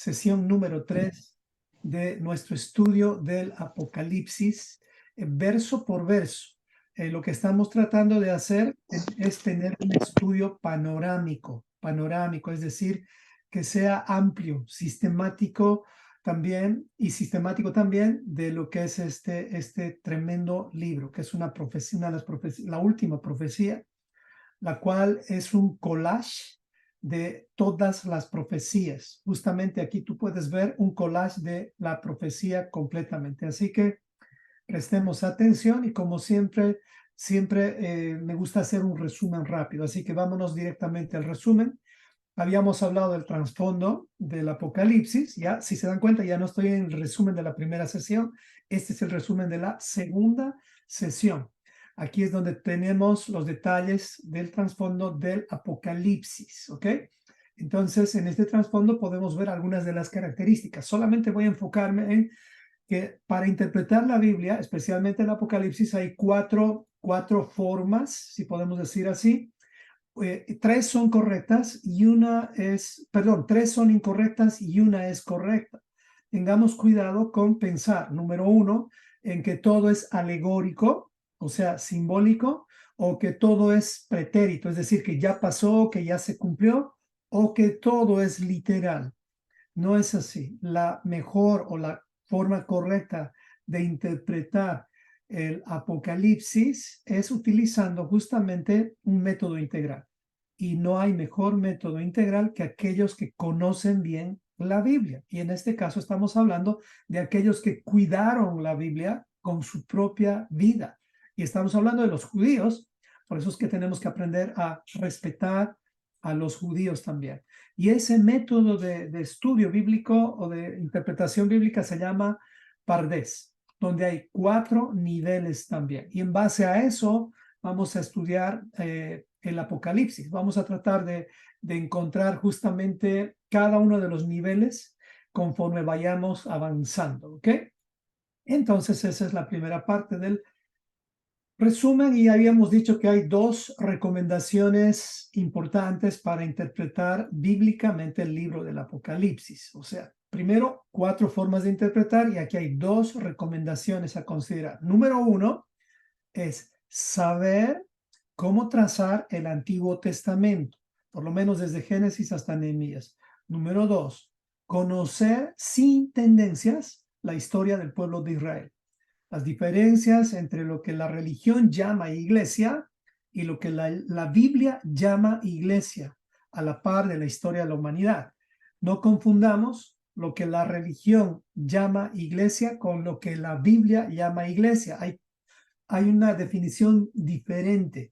sesión número 3 de nuestro estudio del Apocalipsis, verso por verso. Lo que estamos tratando de hacer es tener un estudio panorámico, es decir, que sea amplio, sistemático también de lo que es este tremendo libro, que es una profecía, la última profecía, la cual es un collage de todas las profecías. Justamente aquí tú puedes ver un collage de la profecía completamente. Así que prestemos atención y como siempre me gusta hacer un resumen rápido. Así que vámonos directamente al resumen. Habíamos hablado del trasfondo del Apocalipsis. Ya, si se dan cuenta, ya no estoy en el resumen de la primera sesión. Este es el resumen de la segunda sesión. Aquí es donde tenemos los detalles del trasfondo del Apocalipsis, ¿ok? Entonces, en este trasfondo podemos ver algunas de las características. Solamente voy a enfocarme en que para interpretar la Biblia, especialmente el Apocalipsis, hay cuatro formas, si podemos decir así. Tres son correctas y tres son incorrectas y una es correcta. Tengamos cuidado con pensar, número uno, en que todo es alegórico, o sea, simbólico, o que todo es pretérito, es decir, que ya pasó, que ya se cumplió, o que todo es literal. No es así. La mejor o la forma correcta de interpretar el Apocalipsis es utilizando justamente un método integral. Y no hay mejor método integral que aquellos que conocen bien la Biblia. Y en este caso estamos hablando de aquellos que cuidaron la Biblia con su propia vida. Y estamos hablando de los judíos, por eso es que tenemos que aprender a respetar a los judíos también. Y ese método de estudio bíblico o de interpretación bíblica se llama Pardes, donde hay 4 niveles también. Y en base a eso vamos a estudiar el Apocalipsis. Vamos a tratar de encontrar justamente cada uno de los niveles conforme vayamos avanzando, ¿ok? Entonces esa es la primera parte del resumen, y habíamos dicho que hay 2 recomendaciones importantes para interpretar bíblicamente el libro del Apocalipsis. O sea, primero, 4 formas de interpretar, y aquí hay 2 recomendaciones a considerar. Número 1 es saber cómo trazar el Antiguo Testamento, por lo menos desde Génesis hasta Nehemías. Número 2, conocer sin tendencias la historia del pueblo de Israel. Las diferencias entre lo que la religión llama iglesia y lo que la Biblia llama iglesia, a la par de la historia de la humanidad. No confundamos lo que la religión llama iglesia con lo que la Biblia llama iglesia. Hay una definición diferente.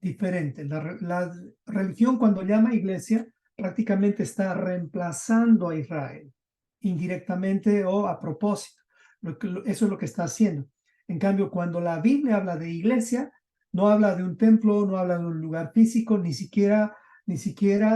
La religión, cuando llama iglesia, prácticamente está reemplazando a Israel, indirectamente o a propósito. Eso es lo que está haciendo. En cambio, cuando la Biblia habla de iglesia, no habla de un templo, no habla de un lugar físico, ni siquiera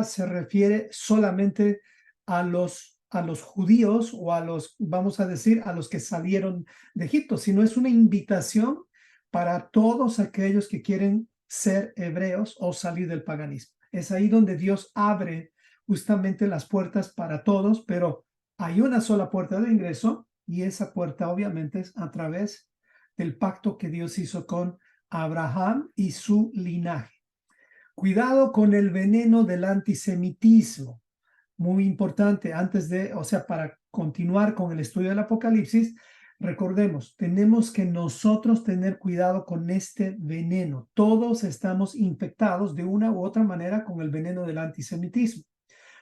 se refiere solamente a los judíos o vamos a decir, a los que salieron de Egipto, sino es una invitación para todos aquellos que quieren ser hebreos o salir del paganismo. Es ahí donde Dios abre justamente las puertas para todos, pero hay una sola puerta de ingreso, y esa puerta obviamente es a través del pacto que Dios hizo con Abraham y su linaje. Cuidado con el veneno del antisemitismo. Muy importante, para continuar con el estudio del Apocalipsis, recordemos, tenemos que nosotros tener cuidado con este veneno. Todos estamos infectados de una u otra manera con el veneno del antisemitismo.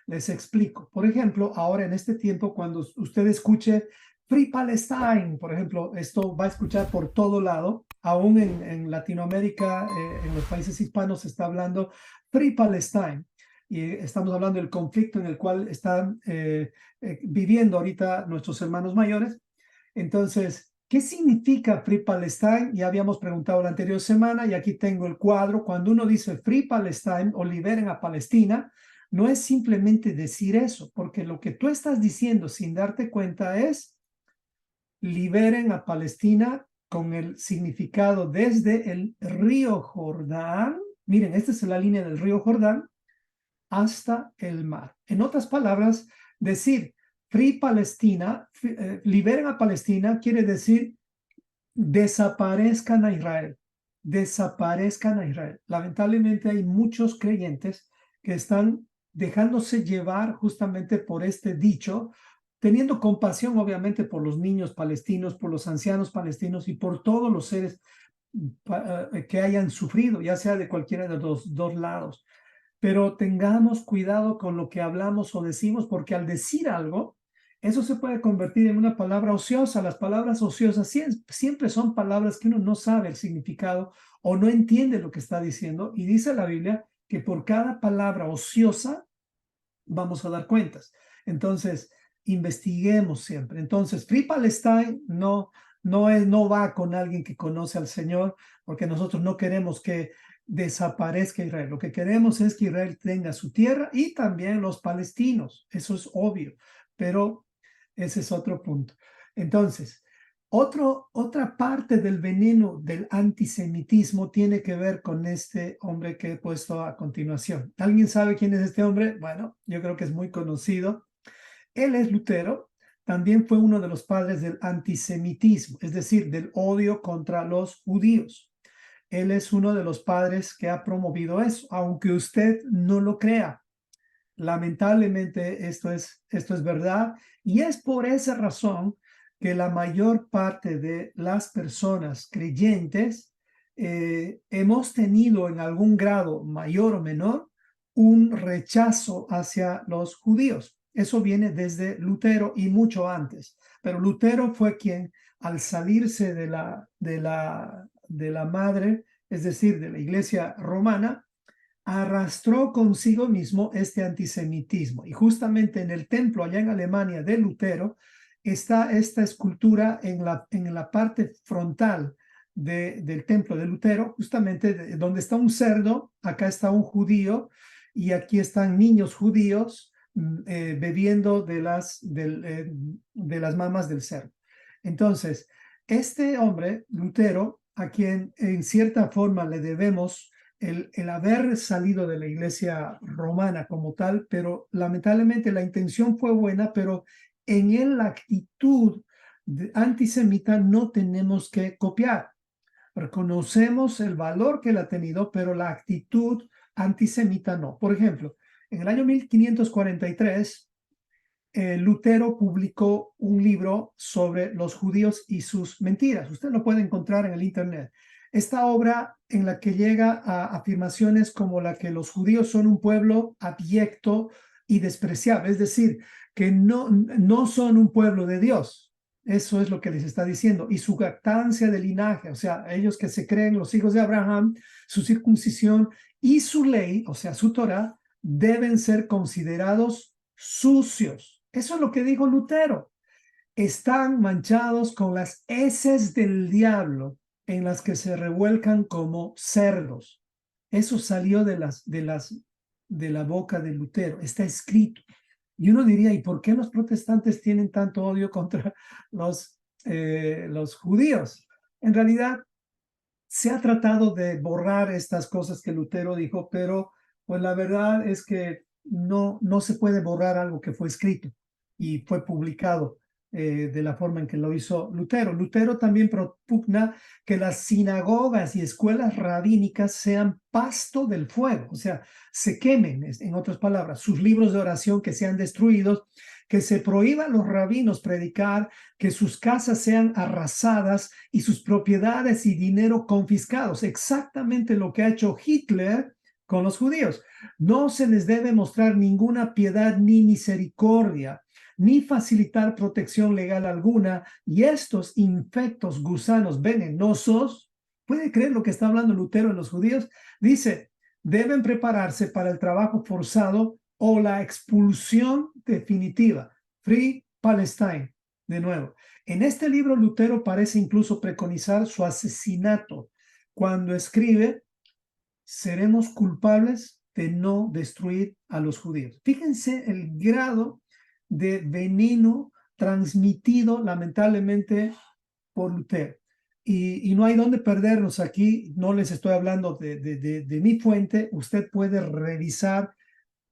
Les explico. Por ejemplo, ahora en este tiempo, cuando usted escuche Free Palestine, por ejemplo, esto va a escuchar por todo lado. Aún en Latinoamérica, en los países hispanos, se está hablando Free Palestine. Y estamos hablando del conflicto en el cual están viviendo ahorita nuestros hermanos mayores. Entonces, ¿qué significa Free Palestine? Ya habíamos preguntado la anterior semana, y aquí tengo el cuadro. Cuando uno dice Free Palestine o liberen a Palestina, no es simplemente decir eso, porque lo que tú estás diciendo sin darte cuenta es liberen a Palestina con el significado desde el río Jordán. Miren, esta es la línea del río Jordán hasta el mar. En otras palabras, decir Free Palestina, liberen a Palestina, quiere decir desaparezcan a Israel, desaparezcan a Israel. Lamentablemente hay muchos creyentes que están dejándose llevar justamente por este dicho, teniendo compasión obviamente por los niños palestinos, por los ancianos palestinos y por todos los seres que hayan sufrido, ya sea de cualquiera de los dos lados. Pero tengamos cuidado con lo que hablamos o decimos, porque al decir algo, eso se puede convertir en una palabra ociosa. Las palabras ociosas siempre son palabras que uno no sabe el significado o no entiende lo que está diciendo. Y dice la Biblia que por cada palabra ociosa vamos a dar cuentas. Entonces, investiguemos siempre. Entonces, Free Palestine no va con alguien que conoce al Señor, porque nosotros no queremos que desaparezca Israel. Lo que queremos es que Israel tenga su tierra y también los palestinos. Eso es obvio, pero ese es otro punto. Entonces, otra parte del veneno del antisemitismo tiene que ver con este hombre que he puesto a continuación. ¿Alguien sabe quién es este hombre? Bueno, yo creo que es muy conocido. Él es Lutero, también fue uno de los padres del antisemitismo, es decir, del odio contra los judíos. Él es uno de los padres que ha promovido eso, aunque usted no lo crea. Lamentablemente esto es verdad y es por esa razón que la mayor parte de las personas creyentes hemos tenido en algún grado mayor o menor un rechazo hacia los judíos. Eso viene desde Lutero y mucho antes, pero Lutero fue quien al salirse de la madre, es decir, de la iglesia romana, arrastró consigo mismo este antisemitismo. Y justamente en el templo allá en Alemania de Lutero está esta escultura en la parte frontal del templo de Lutero, justamente donde está un cerdo, acá está un judío y aquí están niños judíos bebiendo de las mamas del cerdo. Entonces, este hombre, Lutero, a quien en cierta forma le debemos el haber salido de la iglesia romana como tal, pero lamentablemente la intención fue buena, pero en él la actitud antisemita no tenemos que copiar. Reconocemos el valor que él ha tenido, pero la actitud antisemita no. Por ejemplo, en el año 1543, Lutero publicó un libro sobre los judíos y sus mentiras. Usted lo puede encontrar en el Internet. Esta obra en la que llega a afirmaciones como la que los judíos son un pueblo abyecto y despreciable, es decir, que no son un pueblo de Dios. Eso es lo que les está diciendo. Y su jactancia de linaje, o sea, ellos que se creen los hijos de Abraham, su circuncisión y su ley, o sea, su Torah, deben ser considerados sucios. Eso es lo que dijo Lutero. Están manchados con las heces del diablo en las que se revuelcan como cerdos. Eso salió de la boca de Lutero. Está escrito. Y uno diría, ¿y por qué los protestantes tienen tanto odio contra los judíos? En realidad, se ha tratado de borrar estas cosas que Lutero dijo, pero pues la verdad es que no se puede borrar algo que fue escrito y fue publicado de la forma en que lo hizo Lutero. Lutero también propugna que las sinagogas y escuelas rabínicas sean pasto del fuego, o sea, se quemen, en otras palabras, sus libros de oración que sean destruidos, que se prohíba a los rabinos predicar, que sus casas sean arrasadas y sus propiedades y dinero confiscados. Exactamente lo que ha hecho Hitler con los judíos. No se les debe mostrar ninguna piedad ni misericordia, ni facilitar protección legal alguna, y estos infectos gusanos venenosos, ¿puede creer lo que está hablando Lutero en los judíos? Dice, deben prepararse para el trabajo forzado o la expulsión definitiva. Free Palestine, de nuevo. En este libro Lutero parece incluso preconizar su asesinato cuando escribe, seremos culpables de no destruir a los judíos. Fíjense el grado de veneno transmitido lamentablemente por Lutero. Y no hay dónde perdernos aquí, no les estoy hablando de mi fuente, usted puede revisar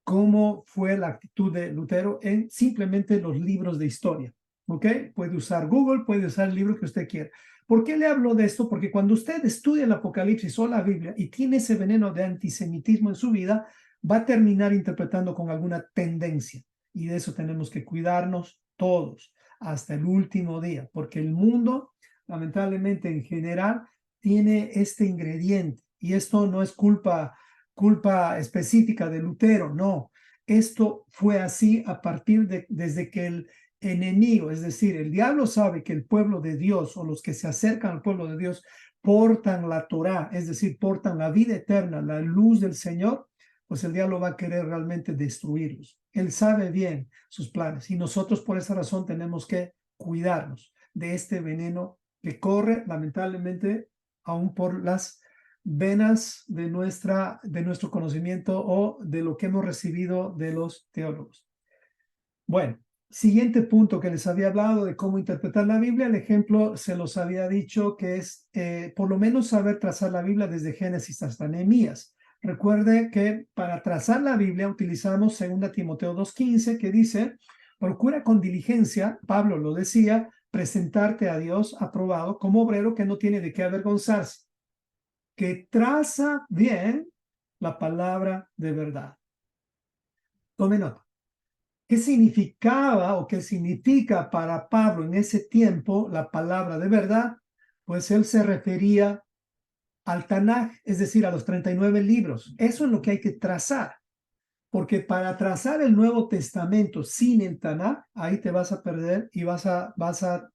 cómo fue la actitud de Lutero en simplemente los libros de historia. ¿Ok? Puede usar Google, puede usar el libro que usted quiera. ¿Por qué le hablo de esto? Porque cuando usted estudia el Apocalipsis o la Biblia y tiene ese veneno de antisemitismo en su vida, va a terminar interpretando con alguna tendencia. Y de eso tenemos que cuidarnos todos hasta el último día, porque el mundo, lamentablemente en general, tiene este ingrediente. Y esto no es culpa específica de Lutero, no. Esto fue así a partir de desde que el enemigo, es decir, el diablo sabe que el pueblo de Dios o los que se acercan al pueblo de Dios portan la Torá, es decir, portan la vida eterna, la luz del Señor, pues el diablo va a querer realmente destruirlos. Él sabe bien sus planes y nosotros por esa razón tenemos que cuidarnos de este veneno que corre lamentablemente aún por las venas de nuestro conocimiento o de lo que hemos recibido de los teólogos. Bueno, siguiente punto que les había hablado de cómo interpretar la Biblia, el ejemplo se los había dicho que es por lo menos saber trazar la Biblia desde Génesis hasta Nehemías. Recuerde que para trazar la Biblia utilizamos 2 Timoteo 2:15 que dice, procura con diligencia, Pablo lo decía, presentarte a Dios aprobado como obrero que no tiene de qué avergonzarse, que traza bien la palabra de verdad. Tome nota. ¿Qué significaba o qué significa para Pablo en ese tiempo la palabra de verdad? Pues él se refería al Tanaj, es decir, a los 39 libros. Eso es lo que hay que trazar, porque para trazar el Nuevo Testamento sin el Tanaj, ahí te vas a perder y vas a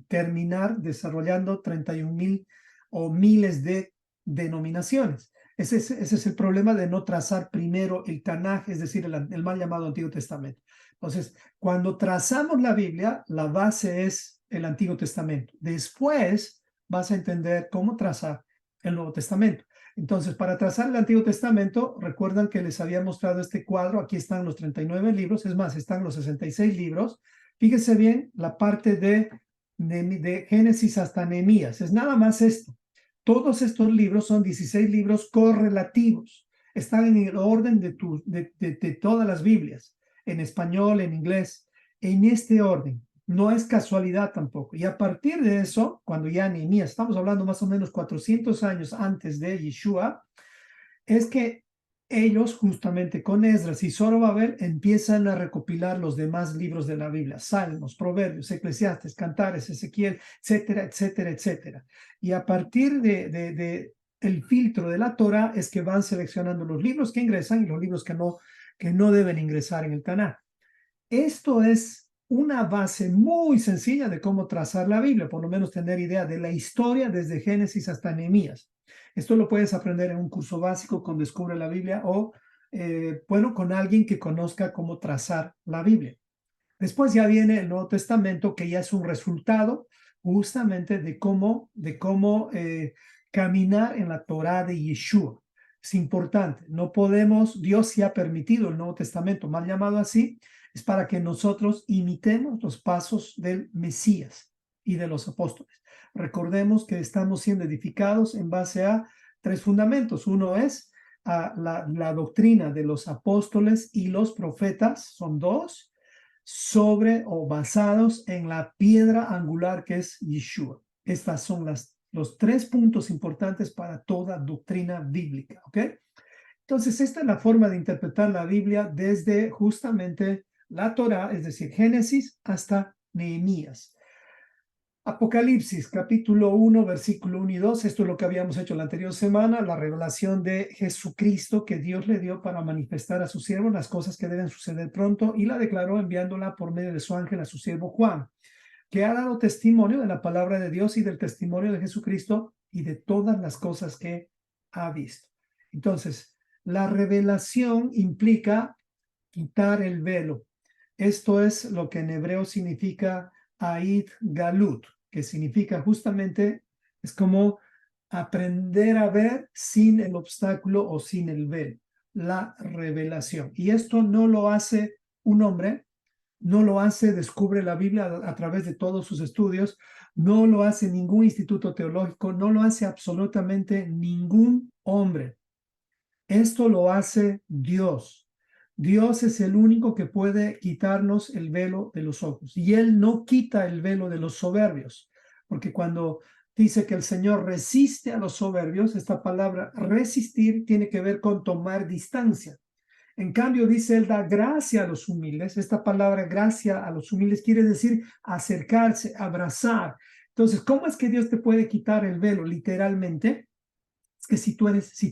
terminar desarrollando 31,000 o miles de denominaciones. Ese es el problema de no trazar primero el Tanaj, es decir, el mal llamado Antiguo Testamento. Entonces, cuando trazamos la Biblia, la base es el Antiguo Testamento. Después vas a entender cómo trazar el Nuevo Testamento. Entonces, para trazar el Antiguo Testamento, recuerdan que les había mostrado este cuadro. Aquí están los 39 libros, es más, están los 66 libros. Fíjense bien la parte de Génesis hasta Nehemías. Es nada más esto. Todos estos libros son 16 libros correlativos. Están en el orden de todas las Biblias, en español, en inglés, en este orden. No es casualidad tampoco. Y a partir de eso, cuando ya Nehemías, estamos hablando más o menos 400 años antes de Yeshua, es que ellos justamente con Esdras y Zorobabel empiezan a recopilar los demás libros de la Biblia, Salmos, Proverbios, Eclesiastes, Cantares, Ezequiel, etcétera, etcétera, etcétera. Y a partir de el filtro de la Torah es que van seleccionando los libros que ingresan y los libros que no deben ingresar en el Tanaj. Esto es una base muy sencilla de cómo trazar la Biblia, por lo menos tener idea de la historia desde Génesis hasta Nehemías. Esto lo puedes aprender en un curso básico con Descubre la Biblia o, bueno, con alguien que conozca cómo trazar la Biblia. Después ya viene el Nuevo Testamento, que ya es un resultado justamente de cómo caminar en la Torah de Yeshua. Es importante, no podemos, Dios sí ha permitido el Nuevo Testamento, mal llamado así, es para que nosotros imitemos los pasos del Mesías y de los apóstoles. Recordemos que estamos siendo edificados en base a 3 fundamentos. Uno es la doctrina de los apóstoles y los profetas, son 2, sobre o basados en la piedra angular que es Yeshua. Estas son los 3 puntos importantes para toda doctrina bíblica, ¿ok? Entonces, esta es la forma de interpretar la Biblia desde justamente la Torah, es decir, Génesis hasta Nehemías. Apocalipsis, capítulo 1, versículo 1 y 2, esto es lo que habíamos hecho la anterior semana, la revelación de Jesucristo que Dios le dio para manifestar a su siervo las cosas que deben suceder pronto y la declaró enviándola por medio de su ángel a su siervo Juan, que ha dado testimonio de la palabra de Dios y del testimonio de Jesucristo y de todas las cosas que ha visto. Entonces, la revelación implica quitar el velo. Esto es lo que en hebreo significa Ait Galut, que significa justamente, es como aprender a ver sin el obstáculo o sin el velo, la revelación. Y esto no lo hace un hombre, no lo hace, descubre la Biblia a través de todos sus estudios, no lo hace ningún instituto teológico, no lo hace absolutamente ningún hombre. Esto lo hace Dios. Dios es el único que puede quitarnos el velo de los ojos. Y Él no quita el velo de los soberbios, porque cuando dice que el Señor resiste a los soberbios, esta palabra resistir tiene que ver con tomar distancia. En cambio, dice Él da gracia a los humildes. Esta palabra gracia a los humildes quiere decir acercarse, abrazar. Entonces, ¿cómo es que Dios te puede quitar el velo? Literalmente, es que si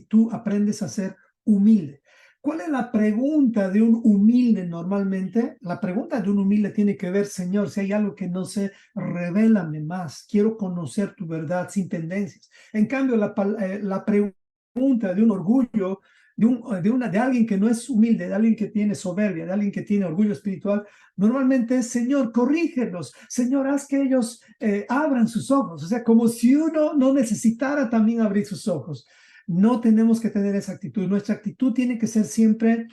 tú aprendes a ser humilde. ¿Cuál es la pregunta de un humilde normalmente? La pregunta de un humilde tiene que ver, Señor, si hay algo que no sé, revélame más. Quiero conocer tu verdad sin tendencias. En cambio, la pregunta de un orgullo, de alguien que no es humilde, de alguien que tiene soberbia, de alguien que tiene orgullo espiritual, normalmente es, Señor, corrígelos. Señor, haz que ellos abran sus ojos. O sea, como si uno no necesitara también abrir sus ojos. No tenemos que tener esa actitud. Nuestra actitud tiene que ser siempre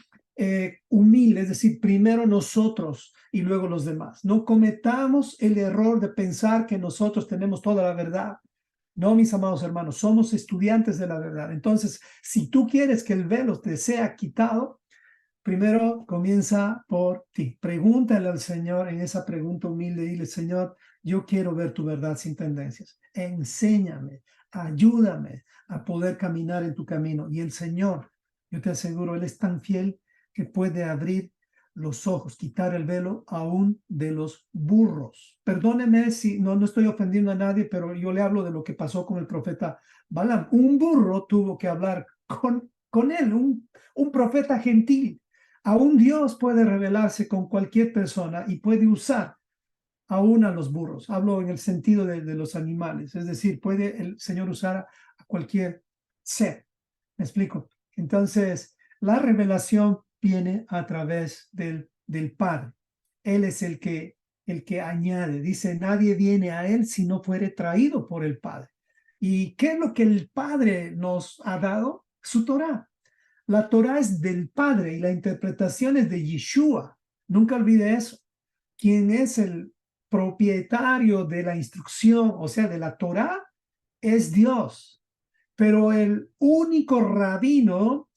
humilde, es decir, primero nosotros y luego los demás. No cometamos el error de pensar que nosotros tenemos toda la verdad. No, mis amados hermanos, somos estudiantes de la verdad. Entonces, si tú quieres que el velo te sea quitado, primero comienza por ti. Pregúntale al Señor en esa pregunta humilde. Dile, Señor, yo quiero ver tu verdad sin tendencias. Enséñame, ayúdame a poder caminar en tu camino. Y el Señor, yo te aseguro, Él es tan fiel que puede abrir los ojos, quitar el velo aún de los burros. Perdóneme si no estoy ofendiendo a nadie, pero yo le hablo de lo que pasó con el profeta Balaam. Un burro tuvo que hablar con él, un profeta gentil. Aún Dios puede revelarse con cualquier persona y puede usar aún a los burros. Hablo en el sentido de los animales, es decir, puede el Señor usar a cualquier ser. ¿Me explico? Entonces, la revelación viene a través del Padre. Él es el que añade. Dice, nadie viene a Él si no fuere traído por el Padre. ¿Y qué es lo que el Padre nos ha dado? Su Torá. La Torá es del Padre y la interpretación es de Yeshua. Nunca olvide eso. Quien es el propietario de la instrucción, o sea, de la Torá, es Dios. Pero el único rabino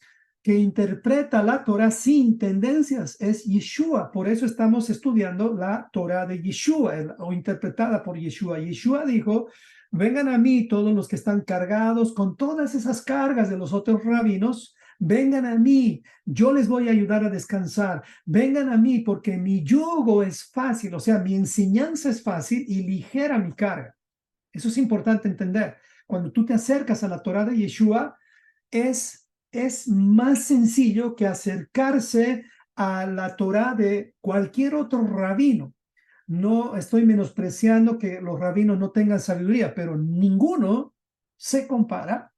que interpreta la Torá sin tendencias es Yeshua. Por eso estamos estudiando la Torá de Yeshua o interpretada por Yeshua. Yeshua dijo, vengan a mí todos los que están cargados con todas esas cargas de los otros rabinos. Vengan a mí, yo les voy a ayudar a descansar. Vengan a mí porque mi yugo es fácil, o sea, mi enseñanza es fácil y ligera mi carga. Eso es importante entender. Cuando tú te acercas a la Torá de Yeshua, es más sencillo que acercarse a la Torá de cualquier otro rabino. No estoy menospreciando que los rabinos no tengan sabiduría, pero ninguno se compara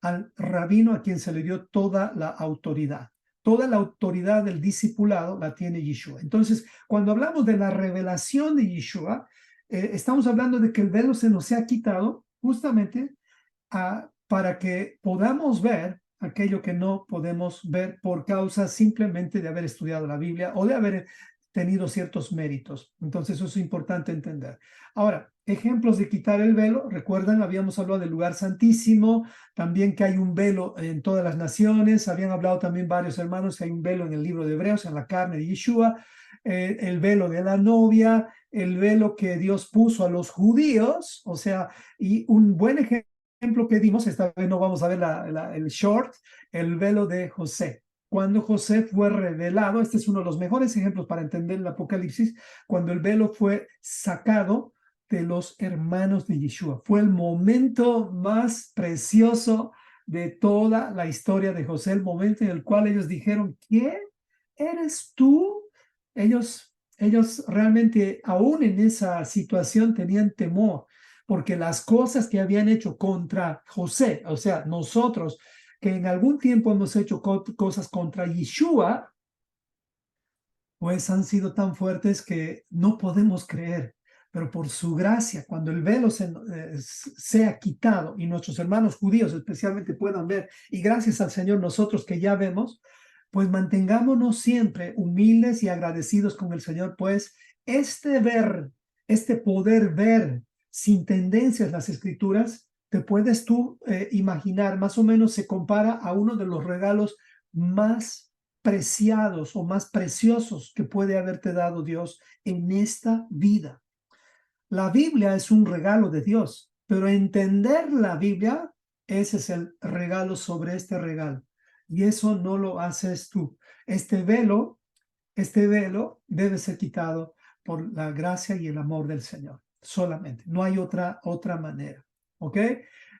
al rabino a quien se le dio toda la autoridad. Toda la autoridad del discipulado la tiene Yeshua. Entonces, cuando hablamos de la revelación de Yeshua, estamos hablando de que el velo se nos ha quitado justamente para que podamos ver aquello que no podemos ver por causa simplemente de haber estudiado la Biblia o de haber tenido ciertos méritos. Entonces, eso es importante entender. Ahora, ejemplos de quitar el velo. Recuerdan, habíamos hablado del lugar santísimo, también que hay un velo en todas las naciones. Habían hablado también varios hermanos que hay un velo en el libro de Hebreos, en la carne de Yeshua, el velo de la novia, el velo que Dios puso a los judíos, o sea, y un buen ejemplo que dimos, esta vez no vamos a ver el short, el velo de José. Cuando José fue revelado, este es uno de los mejores ejemplos para entender el Apocalipsis, cuando el velo fue sacado de los hermanos de Yeshua. Fue el momento más precioso de toda la historia de José, el momento en el cual ellos dijeron, ¿quién eres tú? Ellos realmente, aún en esa situación, tenían temor, porque las cosas que habían hecho contra José, o sea, nosotros, que en algún tiempo hemos hecho cosas contra Yeshua, pues han sido tan fuertes que no podemos creer. Pero por su gracia, cuando el velo sea quitado y nuestros hermanos judíos especialmente puedan ver, y gracias al Señor nosotros que ya vemos, pues mantengámonos siempre humildes y agradecidos con el Señor, pues este poder ver sin tendencias las escrituras, te puedes tú imaginar, más o menos se compara a uno de los regalos más preciados o más preciosos que puede haberte dado Dios en esta vida. La Biblia es un regalo de Dios, pero entender la Biblia, ese es el regalo sobre este regalo. Y eso no lo haces tú. Este velo, este velo debe ser quitado por la gracia y el amor del Señor. Solamente. No hay otra manera. ¿Ok?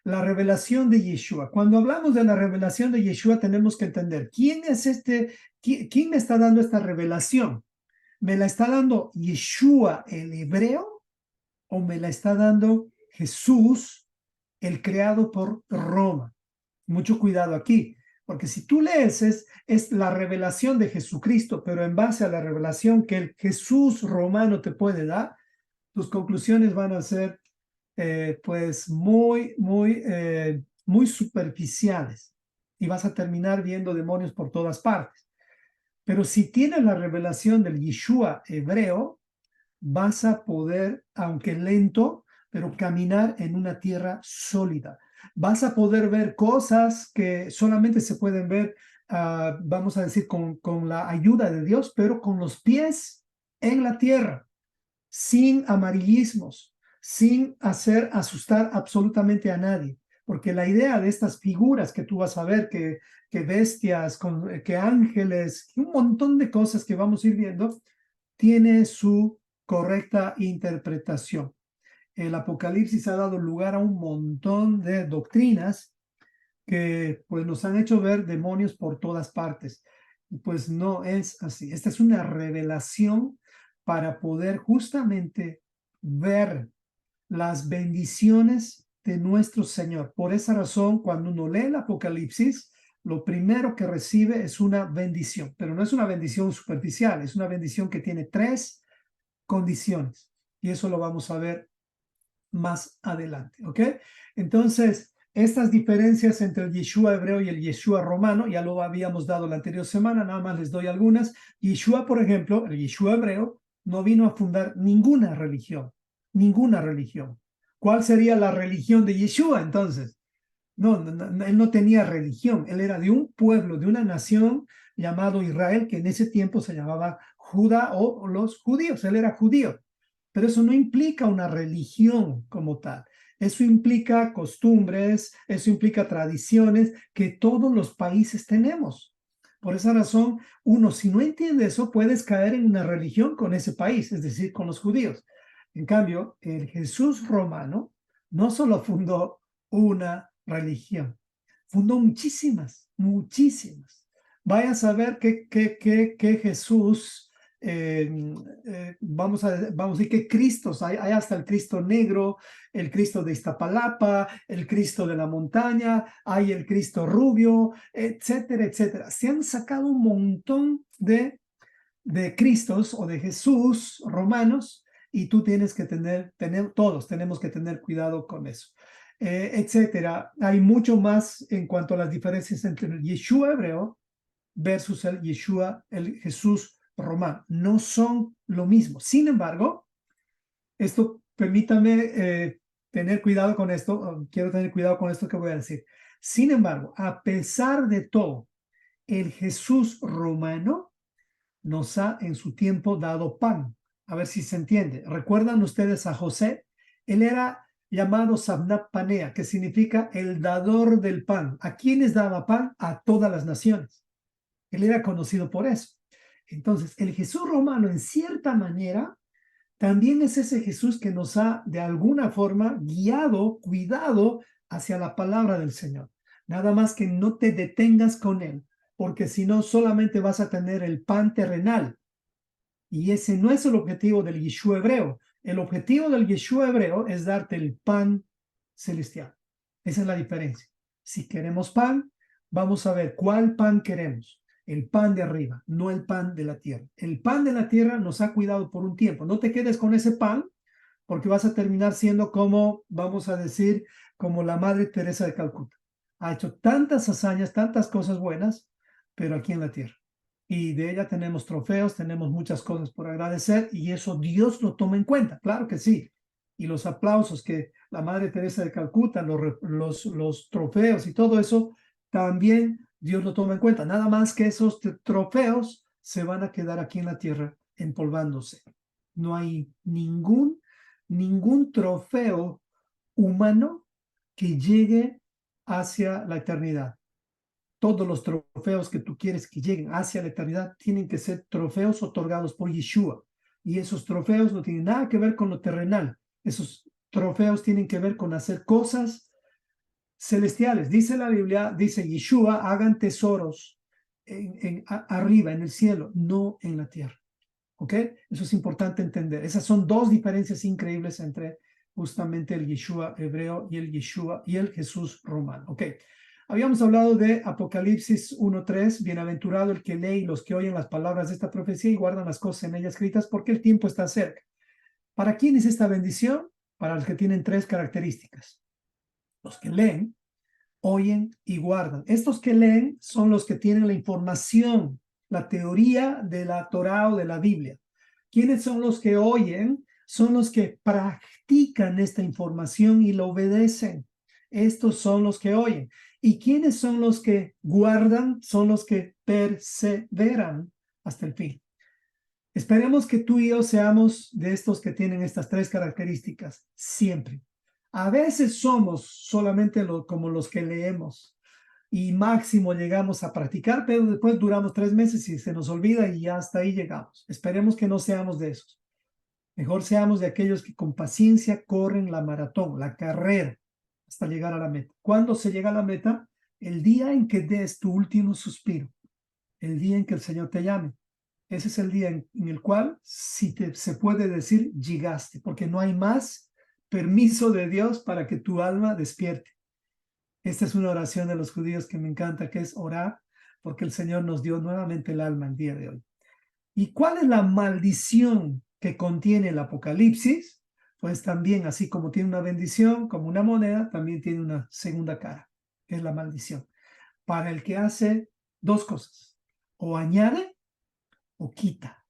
La revelación de Yeshua. Cuando hablamos de la revelación de Yeshua, tenemos que entender quién es quién me está dando esta revelación. ¿Me la está dando Yeshua el hebreo o me la está dando Jesús el creado por Roma? Mucho cuidado aquí, porque si tú lees es la revelación de Jesucristo, pero en base a la revelación que el Jesús romano te puede dar, tus conclusiones van a ser pues muy superficiales y vas a terminar viendo demonios por todas partes. Pero si tienes la revelación del Yeshua hebreo, vas a poder, aunque lento, pero caminar en una tierra sólida. Vas a poder ver cosas que solamente se pueden ver, vamos a decir, con la ayuda de Dios, pero con los pies en la tierra, sin amarillismos, sin hacer asustar absolutamente a nadie. Porque la idea de estas figuras que tú vas a ver, que bestias, que ángeles, un montón de cosas que vamos a ir viendo, tiene su correcta interpretación. El Apocalipsis ha dado lugar a un montón de doctrinas que pues nos han hecho ver demonios por todas partes. Y pues no es así. Esta es una revelación para poder justamente ver las bendiciones de nuestro Señor. Por esa razón, cuando uno lee el Apocalipsis, lo primero que recibe es una bendición, pero no es una bendición superficial, es una bendición que tiene tres condiciones. Y eso lo vamos a ver más adelante, ¿ok? Entonces, estas diferencias entre el Yeshua hebreo y el Yeshua romano, ya lo habíamos dado la anterior semana, nada más les doy algunas. Yeshua, por ejemplo, el Yeshua hebreo, no vino a fundar ninguna religión, ninguna religión. ¿Cuál sería la religión de Yeshua entonces? No, él no tenía religión, él era de un pueblo, de una nación llamado Israel, que en ese tiempo se llamaba Judá o los judíos, él era judío, pero eso no implica una religión como tal, eso implica costumbres, eso implica tradiciones que todos los países tenemos. Por esa razón, uno, si no entiende eso, puedes caer en una religión con ese país, es decir, con los judíos. En cambio, el Jesús romano no solo fundó una religión, fundó muchísimas, muchísimas. Vaya a saber que Jesús, vamos a decir que Cristos, hay hasta el Cristo negro, el Cristo de Iztapalapa, el Cristo de la montaña, hay el Cristo rubio, etcétera, etcétera. Se han sacado un montón de Cristos o de Jesús romanos y tú tienes que todos tenemos que tener cuidado con eso, etcétera. Hay mucho más en cuanto a las diferencias entre el Yeshua hebreo versus el Yeshua, el Jesús romano. No son lo mismo. Sin embargo, esto, permítame tener cuidado con esto, quiero tener cuidado con esto que voy a decir. Sin embargo, a pesar de todo, el Jesús romano nos ha en su tiempo dado pan. A ver si se entiende. ¿Recuerdan ustedes a José? Él era llamado Sabnat Panea, que significa el dador del pan. ¿A quiénes daba pan? A todas las naciones. Él era conocido por eso. Entonces, el Jesús romano, en cierta manera, también es ese Jesús que nos ha, de alguna forma, guiado, cuidado hacia la palabra del Señor. Nada más que no te detengas con él, porque si no, solamente vas a tener el pan terrenal. Y ese no es el objetivo del Yeshua hebreo. El objetivo del Yeshua hebreo es darte el pan celestial. Esa es la diferencia. Si queremos pan, vamos a ver cuál pan queremos. El pan de arriba, no el pan de la tierra. El pan de la tierra nos ha cuidado por un tiempo. No te quedes con ese pan, porque vas a terminar siendo como, vamos a decir, como la Madre Teresa de Calcuta. Ha hecho tantas hazañas, tantas cosas buenas, pero aquí en la tierra. Y de ella tenemos trofeos, tenemos muchas cosas por agradecer y eso Dios lo toma en cuenta, claro que sí. Y los aplausos que la Madre Teresa de Calcuta, los trofeos y todo eso, también Dios lo toma en cuenta. Nada más que esos trofeos se van a quedar aquí en la tierra empolvándose. No hay ningún trofeo humano que llegue hacia la eternidad. Todos los trofeos que tú quieres que lleguen hacia la eternidad tienen que ser trofeos otorgados por Yeshua. Y esos trofeos no tienen nada que ver con lo terrenal. Esos trofeos tienen que ver con hacer cosas celestiales. Dice la Biblia, dice Yeshua, hagan tesoros arriba, en el cielo, no en la tierra. ¿Ok? Eso es importante entender. Esas son dos diferencias increíbles entre justamente el Yeshua hebreo y el Yeshua y el Jesús romano. ¿Ok? Habíamos hablado de Apocalipsis 1:3, bienaventurado el que lee y los que oyen las palabras de esta profecía y guardan las cosas en ella escritas porque el tiempo está cerca. ¿Para quién es esta bendición? Para los que tienen tres características. Los que leen, oyen y guardan. Estos que leen son los que tienen la información, la teoría de la Torá o de la Biblia. ¿Quiénes son los que oyen? Son los que practican esta información y lo obedecen. Estos son los que oyen. ¿Y quiénes son los que guardan? Son los que perseveran hasta el fin. Esperemos que tú y yo seamos de estos que tienen estas tres características siempre. A veces somos solamente como los que leemos y máximo llegamos a practicar, pero después duramos 3 meses y se nos olvida y ya hasta ahí llegamos. Esperemos que no seamos de esos. Mejor seamos de aquellos que con paciencia corren la maratón, la carrera, hasta llegar a la meta. ¿Cuándo se llega a la meta? El día en que des tu último suspiro, el día en que el Señor te llame. Ese es el día en el cual se puede decir llegaste, porque no hay más permiso de Dios para que tu alma despierte. Esta es una oración de los judíos que me encanta, que es orar, porque el Señor nos dio nuevamente el alma el día de hoy. ¿Y cuál es la maldición que contiene el Apocalipsis? Pues también, así como tiene una bendición, como una moneda, también tiene una segunda cara, que es la maldición. Para el que hace dos cosas, o añade o quita.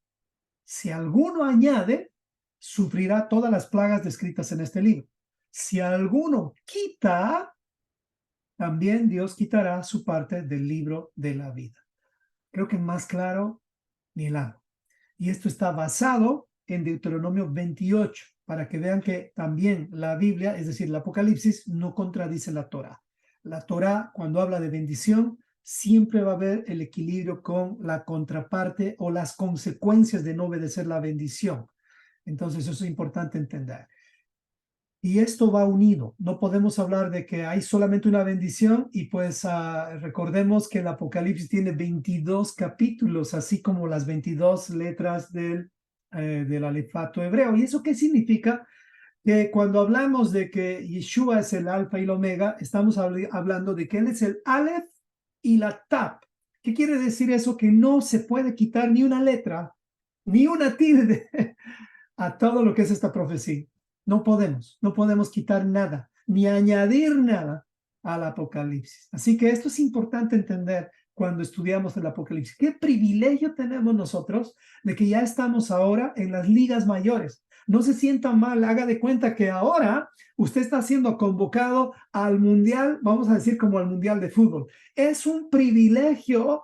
Si alguno añade, sufrirá todas las plagas descritas en este libro. Si alguno quita, también Dios quitará su parte del libro de la vida. Creo que más claro ni el agua. Y esto está basado en Deuteronomio 28, para que vean que también la Biblia, es decir, el Apocalipsis, no contradice la Torá. La Torá, cuando habla de bendición, siempre va a haber el equilibrio con la contraparte o las consecuencias de no obedecer la bendición. Entonces, eso es importante entender. Y esto va unido. No podemos hablar de que hay solamente una bendición y pues recordemos que el Apocalipsis tiene 22 capítulos, así como las 22 letras del alefato hebreo. ¿Y eso qué significa? Que cuando hablamos de que Yeshua es el alfa y el omega, estamos hablando de que Él es el Aleph y la Tap. ¿Qué quiere decir eso? Que no se puede quitar ni una letra, ni una tilde a todo lo que es esta profecía. No podemos quitar nada, ni añadir nada al Apocalipsis. Así que esto es importante entender cuando estudiamos el Apocalipsis. ¿Qué privilegio tenemos nosotros de que ya estamos ahora en las ligas mayores? No se sienta mal, haga de cuenta que ahora usted está siendo convocado al mundial, vamos a decir como al mundial de fútbol. Es un privilegio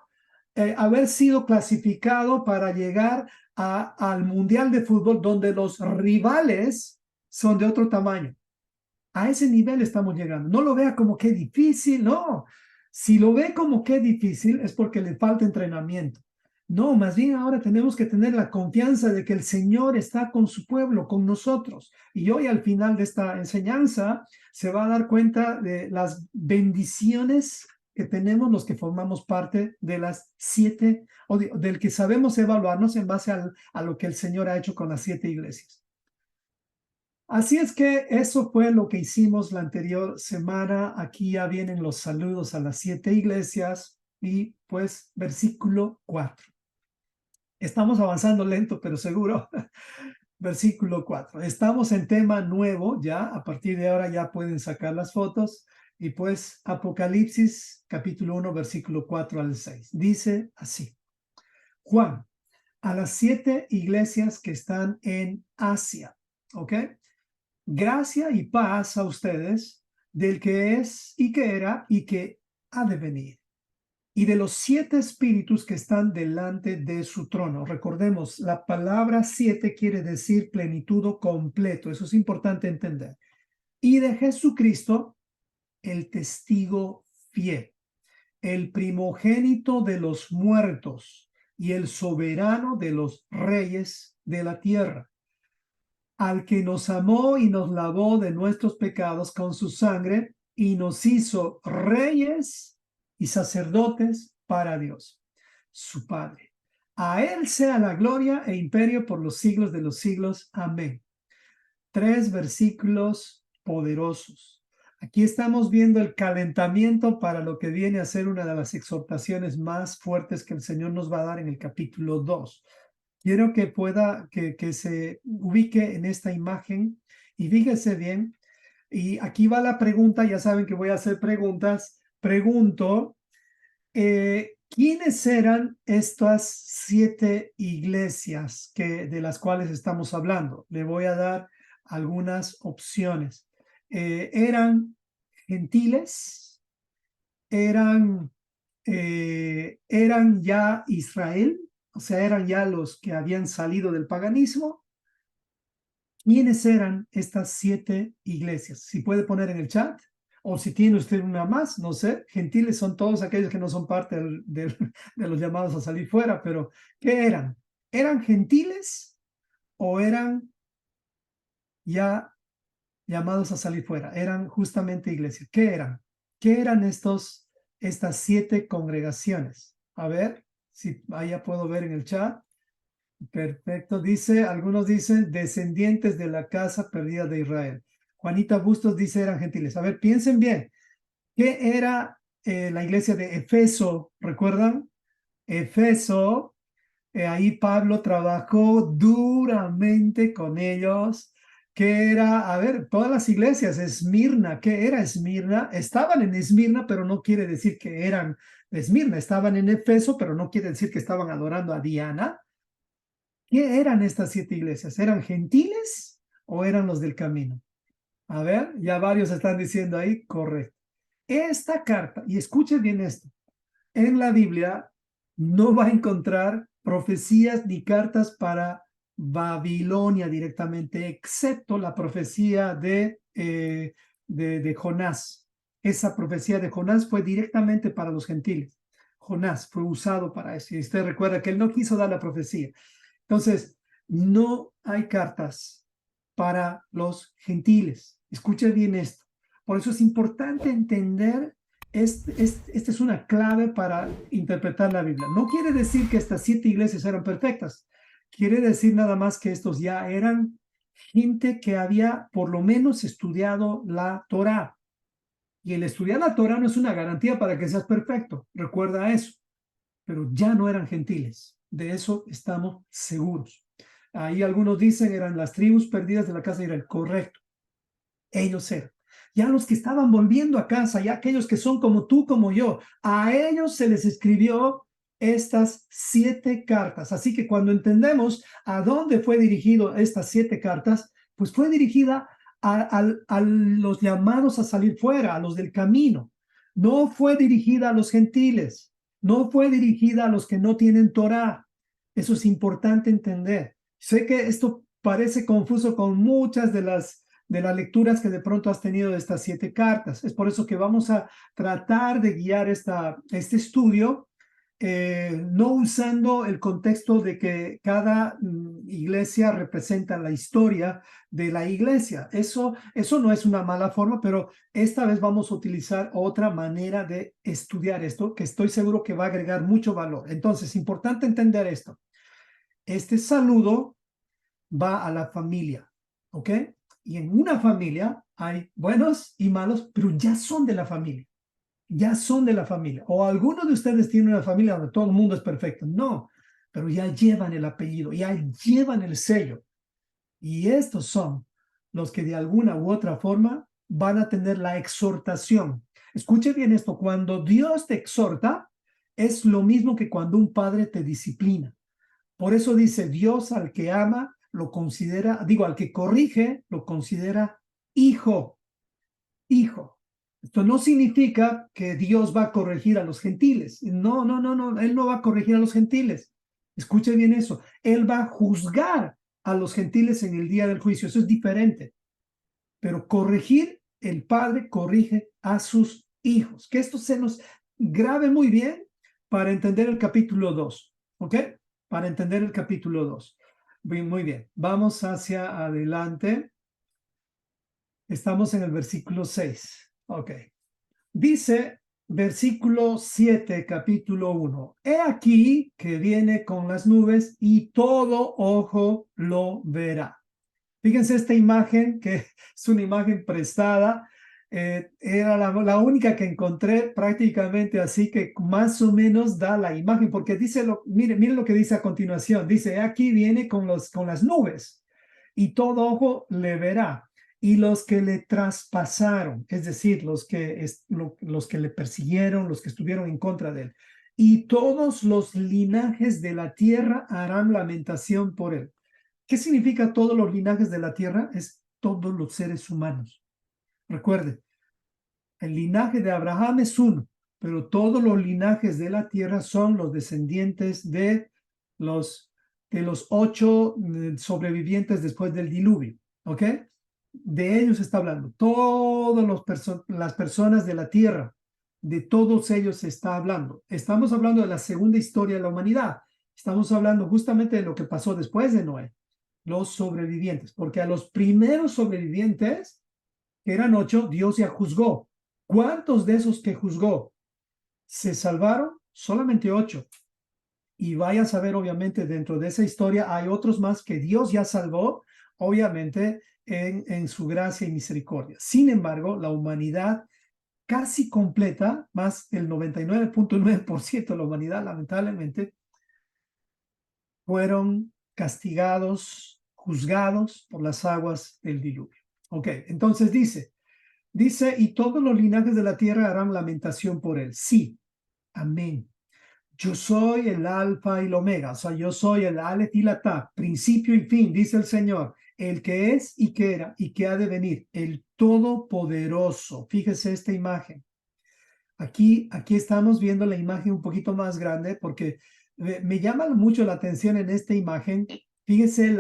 haber sido clasificado para llegar al mundial de fútbol donde los rivales son de otro tamaño. A ese nivel estamos llegando. No lo vea como que difícil, no. Si lo ve como que difícil es porque le falta entrenamiento. No, más bien ahora tenemos que tener la confianza de que el Señor está con su pueblo, con nosotros. Y hoy al final de esta enseñanza se va a dar cuenta de las bendiciones que tenemos los que formamos parte de las 7, o del que sabemos evaluarnos en base a lo que el Señor ha hecho con las 7 iglesias. Así es que eso fue lo que hicimos la anterior semana. Aquí ya vienen los saludos a las 7 iglesias y pues versículo 4. Estamos avanzando lento, pero seguro. Versículo 4. Estamos en tema nuevo ya. A partir de ahora ya pueden sacar las fotos. Y pues Apocalipsis capítulo 1, versículo 4 al 6. Dice así. Juan, a las 7 iglesias que están en Asia. ¿Ok? Gracia y paz a ustedes del que es y que era y que ha de venir. y de los 7 espíritus que están delante de su trono. Recordemos, la palabra 7 quiere decir plenitud o completo. Eso es importante entender. Y de Jesucristo, el testigo fiel, el primogénito de los muertos y el soberano de los reyes de la tierra, al que nos amó y nos lavó de nuestros pecados con su sangre y nos hizo reyes y sacerdotes para Dios, su Padre. A él sea la gloria e imperio por los siglos de los siglos. Amén. 3 versículos poderosos. Aquí estamos viendo el calentamiento para lo que viene a ser una de las exhortaciones más fuertes que el Señor nos va a dar en el capítulo 2. Quiero que pueda, que se ubique en esta imagen y fíjese bien. Y aquí va la pregunta, ya saben que voy a hacer preguntas. Pregunto, ¿quiénes eran estas 7 iglesias de las cuales estamos hablando? Le voy a dar algunas opciones. ¿Eran gentiles? ¿Eran ya Israel? O sea, eran ya los que habían salido del paganismo. ¿Quiénes eran estas 7 iglesias? Si puede poner en el chat, o si tiene usted una más, no sé. Gentiles son todos aquellos que no son parte de los llamados a salir fuera, pero ¿qué eran? ¿Eran gentiles o eran ya llamados a salir fuera? Eran justamente iglesias. ¿Qué eran? ¿Qué eran estas 7 congregaciones? A ver, si ahí ya puedo ver en el chat. Perfecto. Algunos dicen descendientes de la casa perdida de Israel. Juanita Bustos dice eran gentiles. A ver, piensen bien. ¿Qué era la iglesia de Efeso? ¿Recuerdan? Efeso, ahí Pablo trabajó duramente con ellos. ¿Qué era? A ver, todas las iglesias, Esmirna, ¿qué era Esmirna? Estaban en Esmirna, pero no quiere decir que eran de Esmirna. Estaban en Efeso, pero no quiere decir que estaban adorando a Diana. ¿Qué eran estas 7 iglesias? ¿Eran gentiles o eran los del camino? A ver, ya varios están diciendo ahí, correcto. Esta carta, y escuchen bien esto, en la Biblia no va a encontrar profecías ni cartas para Babilonia directamente, excepto la profecía de Jonás. Esa profecía de Jonás fue directamente para los gentiles. Jonás fue usado para eso. Y usted recuerda que él no quiso dar la profecía. Entonces, no hay cartas para los gentiles. Escuchen bien esto. Por eso es importante entender, esta es una clave para interpretar la Biblia. No quiere decir que estas 7 iglesias eran perfectas. Quiere decir nada más que estos ya eran gente que había por lo menos estudiado la Torá. Y el estudiar la Torá no es una garantía para que seas perfecto. Recuerda eso. Pero ya no eran gentiles. De eso estamos seguros. Ahí algunos dicen eran las tribus perdidas de la casa de Israel. Correcto. Ellos eran. Ya los que estaban volviendo a casa, ya aquellos que son como tú, como yo, a ellos se les escribió estas 7 cartas. Así que cuando entendemos a dónde fue dirigido estas 7 cartas, pues fue dirigida a los llamados a salir fuera, a los del camino. No fue dirigida a los gentiles. No fue dirigida a los que no tienen Torá. Eso es importante entender. Sé que esto parece confuso con muchas de las lecturas que de pronto has tenido de estas 7 cartas. Es por eso que vamos a tratar de guiar este estudio, no usando el contexto de que cada iglesia representa la historia de la iglesia. Eso no es una mala forma, pero esta vez vamos a utilizar otra manera de estudiar esto, que estoy seguro que va a agregar mucho valor. Entonces, importante entender esto. Este saludo va a la familia, ¿ok? Y en una familia hay buenos y malos, pero ya son de la familia. Ya son de la familia. O algunos de ustedes tienen una familia donde todo el mundo es perfecto. No, pero ya llevan el apellido, ya llevan el sello. Y estos son los que de alguna u otra forma van a tener la exhortación. Escuche bien esto, cuando Dios te exhorta, es lo mismo que cuando un padre te disciplina. Por eso dice, Dios al que ama lo considera, al que corrige lo considera hijo, hijo. Esto no significa que Dios va a corregir a los gentiles. No, no, no, no. Él no va a corregir a los gentiles. Escuche bien eso. Él va a juzgar a los gentiles en el día del juicio. Eso es diferente. Pero corregir, el Padre corrige a sus hijos. Que esto se nos grabe muy bien para entender el capítulo 2. ¿Ok? Para entender el capítulo 2. Bien, muy bien. Vamos hacia adelante. Estamos en el versículo 6. Ok. Dice versículo 7, capítulo 1. He aquí que viene con las nubes y todo ojo lo verá. Fíjense esta imagen, que es una imagen prestada. Era la única que encontré prácticamente, así que más o menos da la imagen, porque dice, mire lo que dice a continuación. Dice, aquí viene con las nubes y todo ojo le verá. Y los que le traspasaron, es decir, los que le persiguieron, los que estuvieron en contra de él, y todos los linajes de la tierra harán lamentación por él. ¿Qué significa todos los linajes de la tierra? Es todos los seres humanos. Recuerde, el linaje de Abraham es uno, pero todos los linajes de la tierra son los descendientes los, de los 8 sobrevivientes después del diluvio. ¿Ok? De ellos está hablando. Todas las personas de la tierra, de todos ellos se está hablando. Estamos hablando de la segunda historia de la humanidad. Estamos hablando justamente de lo que pasó después de Noé, los sobrevivientes, porque a los primeros sobrevivientes, que eran 8, Dios ya juzgó. ¿Cuántos de esos que juzgó se salvaron? Solamente 8. Y vaya a saber, obviamente, dentro de esa historia hay otros más que Dios ya salvó, obviamente, en su gracia y misericordia. Sin embargo, la humanidad casi completa, más el 99.9% de la humanidad, lamentablemente, fueron castigados, juzgados por las aguas del diluvio. Ok, entonces dice, y todos los linajes de la tierra harán lamentación por él. Sí, amén. Yo soy el alfa y el omega, o sea, yo soy el alef y la ta, principio y fin, dice el Señor, el que es y que era y que ha de venir, el todopoderoso. Fíjese esta imagen. Aquí estamos viendo la imagen un poquito más grande porque me llama mucho la atención en esta imagen. Fíjese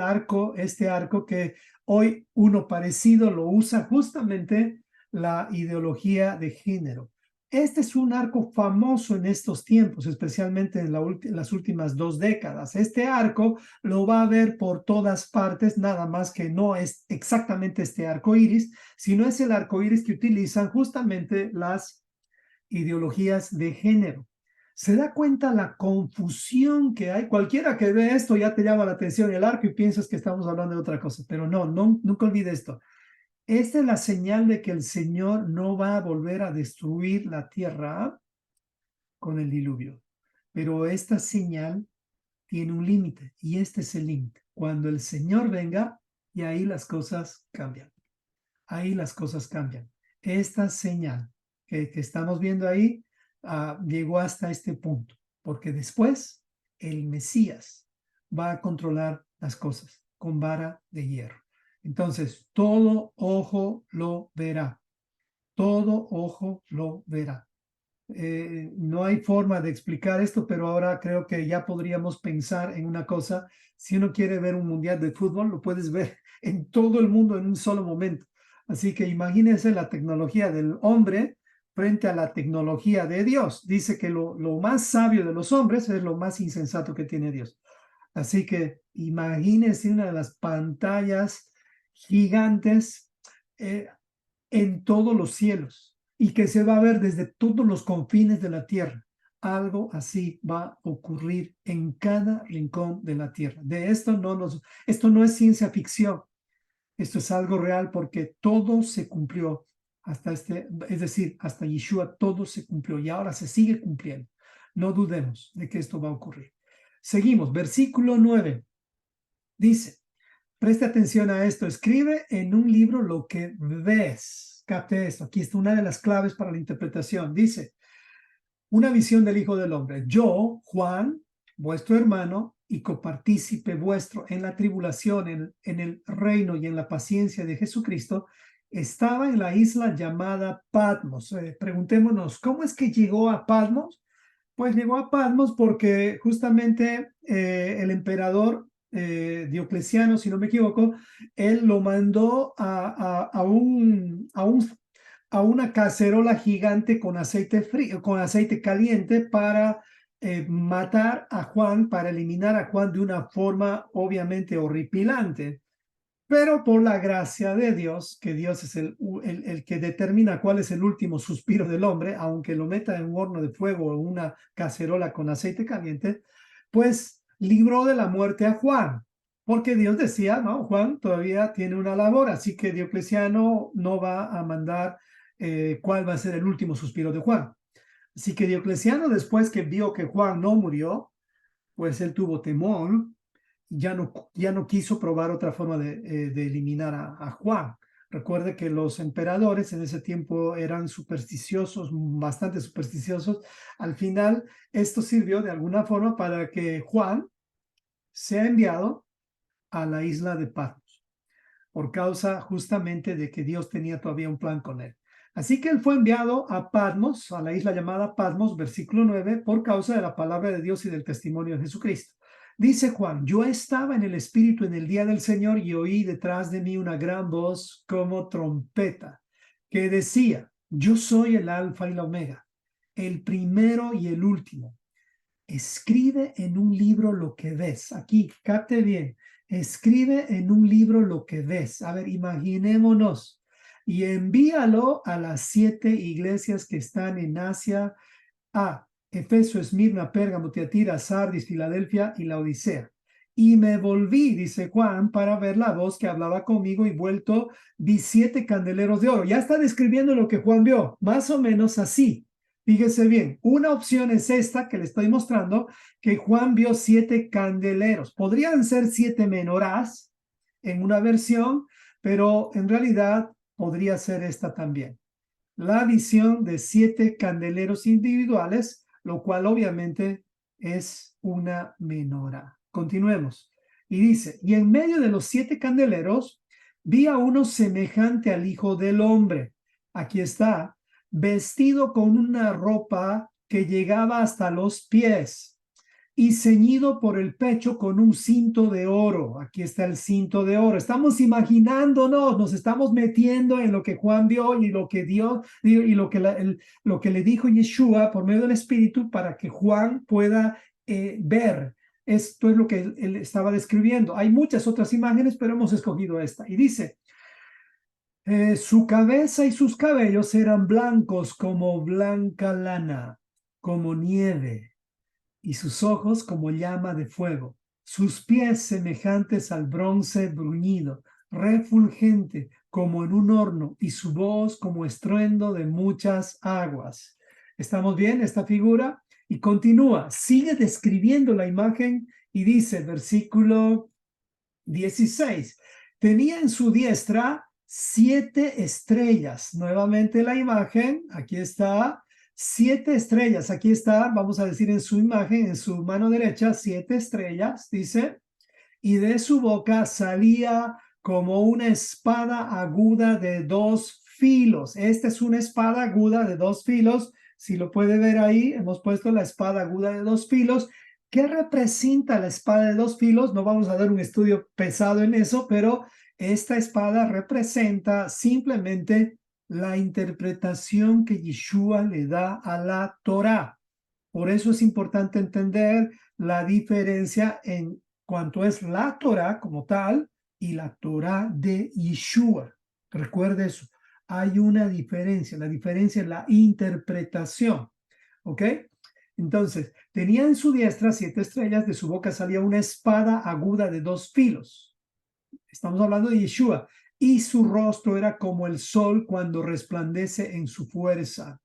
este arco que hoy uno parecido lo usa justamente la ideología de género. Este es un arco famoso en estos tiempos, especialmente en las últimas 2 décadas. Este arco lo va a ver por todas partes, nada más que no es exactamente este arco iris, sino es el arco iris que utilizan justamente las ideologías de género. ¿Se da cuenta la confusión que hay? Cualquiera que ve esto ya te llama la atención el arco y piensas que estamos hablando de otra cosa, pero no, nunca olvide esto. Esta es la señal de que el Señor no va a volver a destruir la tierra con el diluvio, pero esta señal tiene un límite y este es el límite. Cuando el Señor venga, y ahí las cosas cambian. Ahí las cosas cambian. Esta señal que estamos viendo ahí llegó hasta este punto, porque después el Mesías va a controlar las cosas con vara de hierro. Entonces, todo ojo lo verá. Todo ojo lo verá. No hay forma de explicar esto, pero ahora creo que ya podríamos pensar en una cosa. Si uno quiere ver un mundial de fútbol, lo puedes ver en todo el mundo en un solo momento. Así que imagínense la tecnología del hombre frente a la tecnología de Dios. Dice que lo más sabio de los hombres es lo más insensato que tiene Dios. Así que imagínense una de las pantallas gigantes eh, en todos los cielos y que se va a ver desde todos los confines de la tierra. Algo así va a ocurrir en cada rincón de la tierra. De esto esto no es ciencia ficción. Esto es algo real porque todo se cumplió hasta es decir, hasta Yeshua todo se cumplió y ahora se sigue cumpliendo. No dudemos de que esto va a ocurrir. Seguimos, versículo 9. Dice, preste atención a esto, escribe en un libro lo que ves. Capte esto, aquí está una de las claves para la interpretación. Dice, una visión del Hijo del Hombre. Yo, Juan, vuestro hermano y copartícipe vuestro en la tribulación, en el reino y en la paciencia de Jesucristo, estaba en la isla llamada Patmos. Preguntémonos, ¿cómo es que llegó a Patmos? Pues llegó a Patmos porque justamente el emperador Diocleciano, si no me equivoco, él lo mandó a una cacerola gigante con aceite frío, con aceite caliente para matar a Juan, para eliminar a Juan de una forma obviamente horripilante. Pero por la gracia de Dios, que Dios es el que determina cuál es el último suspiro del hombre, aunque lo meta en un horno de fuego o en una cacerola con aceite caliente, pues libró de la muerte a Juan. Porque Dios decía, no, Juan todavía tiene una labor, así que Diocleciano no va a mandar cuál va a ser el último suspiro de Juan. Así que Diocleciano, después que vio que Juan no murió, pues él tuvo temor, ya no quiso probar otra forma de eliminar a Juan. Recuerde que los emperadores en ese tiempo eran supersticiosos, bastante supersticiosos. Al final, esto sirvió de alguna forma para que Juan sea enviado a la isla de Patmos, por causa justamente de que Dios tenía todavía un plan con él. Así que él fue enviado a Patmos, a la isla llamada Patmos, versículo 9, por causa de la palabra de Dios y del testimonio de Jesucristo. Dice Juan, yo estaba en el Espíritu en el día del Señor y oí detrás de mí una gran voz como trompeta que decía, yo soy el Alfa y la Omega, el primero y el último. Escribe en un libro lo que ves. Aquí, capte bien. Escribe en un libro lo que ves. A ver, imaginémonos. Y envíalo a las 7 iglesias que están en Asia, a Efeso, Esmirna, Pérgamo, Tiatira, Sardis, Filadelfia y la Odisea. Y me volví, dice Juan, para ver la voz que hablaba conmigo y vuelto vi 7 candeleros de oro. Ya está describiendo lo que Juan vio, más o menos así. Fíjese bien, una opción es esta que le estoy mostrando, que Juan vio 7 candeleros. Podrían ser 7 menorás en una versión, pero en realidad podría ser esta también. La visión de 7 candeleros individuales, lo cual obviamente es una menorá. Continuemos. Y dice, y en medio de los 7 candeleros vi a uno semejante al Hijo del Hombre. Aquí está, vestido con una ropa que llegaba hasta los pies y ceñido por el pecho con un cinto de oro. Aquí está el cinto de oro. Estamos imaginándonos, nos estamos metiendo en lo que Juan vio y lo que Dios y lo que le dijo Yeshua por medio del Espíritu para que Juan pueda ver. Esto es lo que él estaba describiendo. Hay muchas otras imágenes, pero hemos escogido esta. Y dice, su cabeza y sus cabellos eran blancos como blanca lana, como nieve, y sus ojos como llama de fuego, sus pies semejantes al bronce bruñido, refulgente como en un horno, y su voz como estruendo de muchas aguas. ¿Estamos bien? Esta figura. Y continúa, sigue describiendo la imagen y dice, versículo 16, tenía en su diestra 7 estrellas. Nuevamente la imagen, aquí está, 7 estrellas. Aquí está, vamos a decir en su imagen, en su mano derecha, 7 estrellas, dice, y de su boca salía como una espada aguda de 2 filos. Esta es una espada aguda de 2 filos. Si lo puede ver ahí, hemos puesto la espada aguda de 2 filos. ¿Qué representa la espada de 2 filos? No vamos a dar un estudio pesado en eso, pero esta espada representa simplemente la interpretación que Yeshua le da a la Torá. Por eso es importante entender la diferencia en cuanto es la Torá como tal y la Torá de Yeshua. Recuerde eso. Hay una diferencia. La diferencia es la interpretación. ¿Ok? Entonces, tenía en su diestra 7 estrellas, de su boca salía una espada aguda de 2 filos. Estamos hablando de Yeshua. Y su rostro era como el sol cuando resplandece en su fuerza.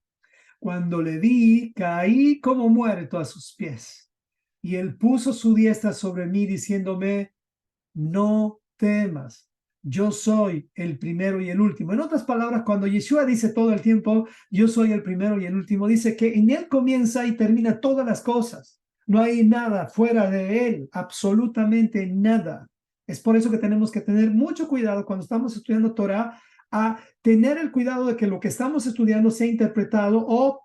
Cuando le vi, caí como muerto a sus pies. Y él puso su diestra sobre mí, diciéndome, no temas, yo soy el primero y el último. En otras palabras, cuando Yeshua dice todo el tiempo, yo soy el primero y el último, dice que en él comienza y termina todas las cosas. No hay nada fuera de él, absolutamente nada. Es por eso que tenemos que tener mucho cuidado cuando estamos estudiando Torah a tener el cuidado de que lo que estamos estudiando sea interpretado o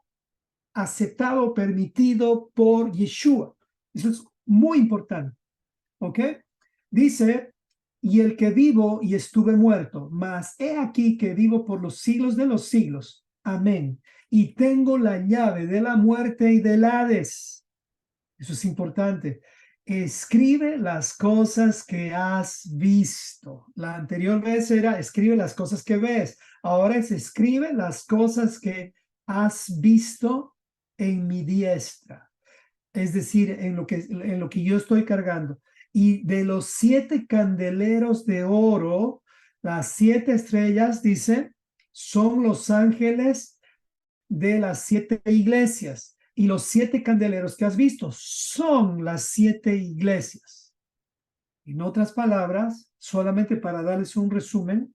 aceptado o permitido por Yeshua. Eso es muy importante. ¿Ok? Dice, y el que vivo y estuve muerto, mas he aquí que vivo por los siglos de los siglos. Amén. Y tengo la llave de la muerte y del Hades. Eso es importante. Escribe las cosas que has visto. La anterior vez era escribe las cosas que ves. Ahora es escribe las cosas que has visto en mi diestra. Es decir, en lo que yo estoy cargando. Y de los 7 candeleros de oro, las 7 estrellas, dice, son los ángeles de las 7 iglesias. Y los 7 candeleros que has visto son las 7 iglesias. En otras palabras, solamente para darles un resumen,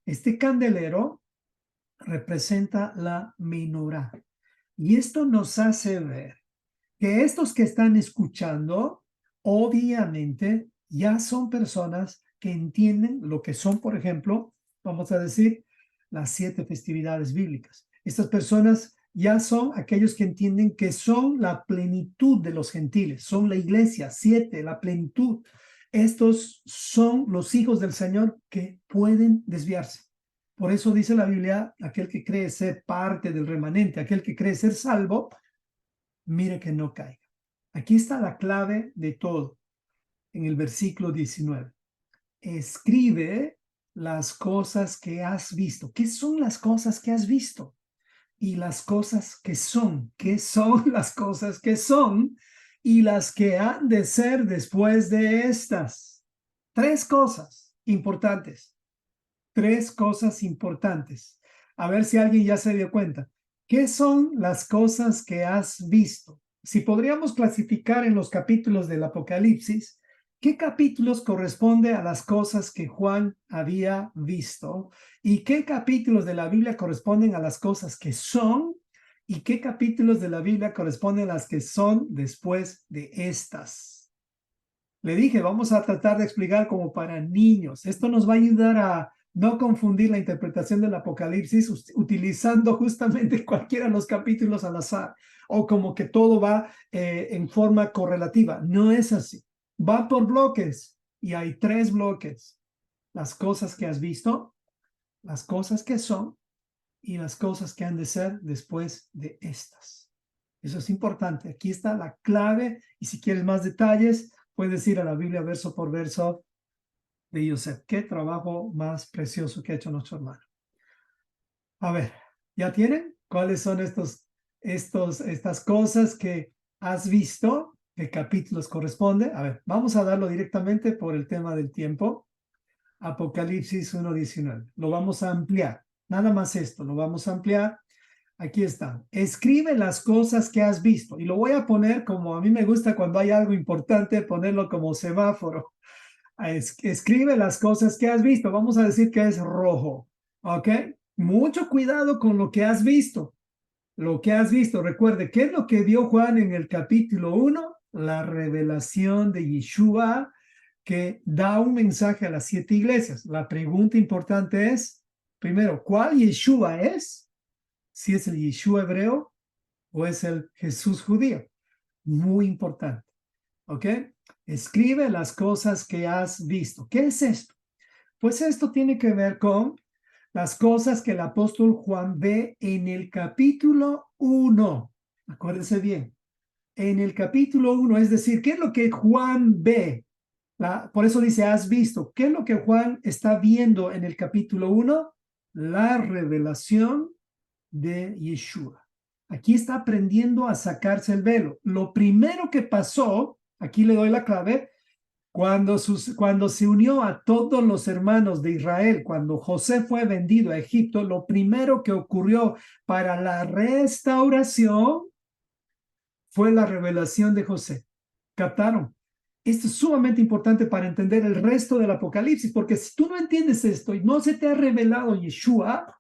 este candelero representa la menorá. Y esto nos hace ver que estos que están escuchando, obviamente, ya son personas que entienden lo que son, por ejemplo, vamos a decir, las 7 festividades bíblicas. Estas personas ya son aquellos que entienden que son la plenitud de los gentiles, son la iglesia, 7, la plenitud. Estos son los hijos del Señor que pueden desviarse. Por eso dice la Biblia, aquel que cree ser parte del remanente, aquel que cree ser salvo, mire que no caiga. Aquí está la clave de todo, en el versículo 19. Escribe las cosas que has visto. ¿Qué son las cosas que has visto? Y las cosas que son. ¿Qué son las cosas que son? Y las que han de ser después de estas. 3 cosas importantes. 3 cosas importantes. A ver si alguien ya se dio cuenta. ¿Qué son las cosas que has visto? Si podríamos clasificar en los capítulos del Apocalipsis, ¿qué capítulos corresponde a las cosas que Juan había visto? ¿Y qué capítulos de la Biblia corresponden a las cosas que son? ¿Y qué capítulos de la Biblia corresponden a las que son después de estas? Le dije, vamos a tratar de explicar como para niños. Esto nos va a ayudar a no confundir la interpretación del Apocalipsis utilizando justamente cualquiera de los capítulos al azar o como que todo va en forma correlativa. No es así. Va por bloques y hay 3 bloques. Las cosas que has visto, las cosas que son y las cosas que han de ser después de estas. Eso es importante. Aquí está la clave y si quieres más detalles, puedes ir a la Biblia verso por verso de Yosef. Qué trabajo más precioso que ha hecho nuestro hermano. A ver, ¿ya tienen? ¿Cuáles son estas cosas que has visto? ¿Qué capítulos corresponde? A ver, vamos a darlo directamente por el tema del tiempo. Apocalipsis 1:19. Lo vamos a ampliar. Nada más esto, lo vamos a ampliar. Aquí está. Escribe las cosas que has visto. Y lo voy a poner como a mí me gusta cuando hay algo importante, ponerlo como semáforo. Escribe las cosas que has visto. Vamos a decir que es rojo. ¿Ok? Mucho cuidado con lo que has visto. Lo que has visto. Recuerde, ¿qué es lo que vio Juan en el capítulo 1? La revelación de Yeshua que da un mensaje a las 7 iglesias. La pregunta importante es, primero, ¿cuál Yeshua es? Si es el Yeshua hebreo o es el Jesús judío. Muy importante. ¿Ok? Escribe las cosas que has visto. ¿Qué es esto? Pues esto tiene que ver con las cosas que el apóstol Juan ve en el capítulo 1. Acuérdense bien. En el capítulo 1, es decir, ¿qué es lo que Juan ve? Por eso dice, has visto. ¿Qué es lo que Juan está viendo en el capítulo 1? La revelación de Yeshua. Aquí está aprendiendo a sacarse el velo. Lo primero que pasó, aquí le doy la clave, cuando se unió a todos los hermanos de Israel, cuando José fue vendido a Egipto, lo primero que ocurrió para la restauración fue la revelación de José. ¿Captaron? Esto es sumamente importante para entender el resto del Apocalipsis, porque si tú no entiendes esto y no se te ha revelado Yeshua,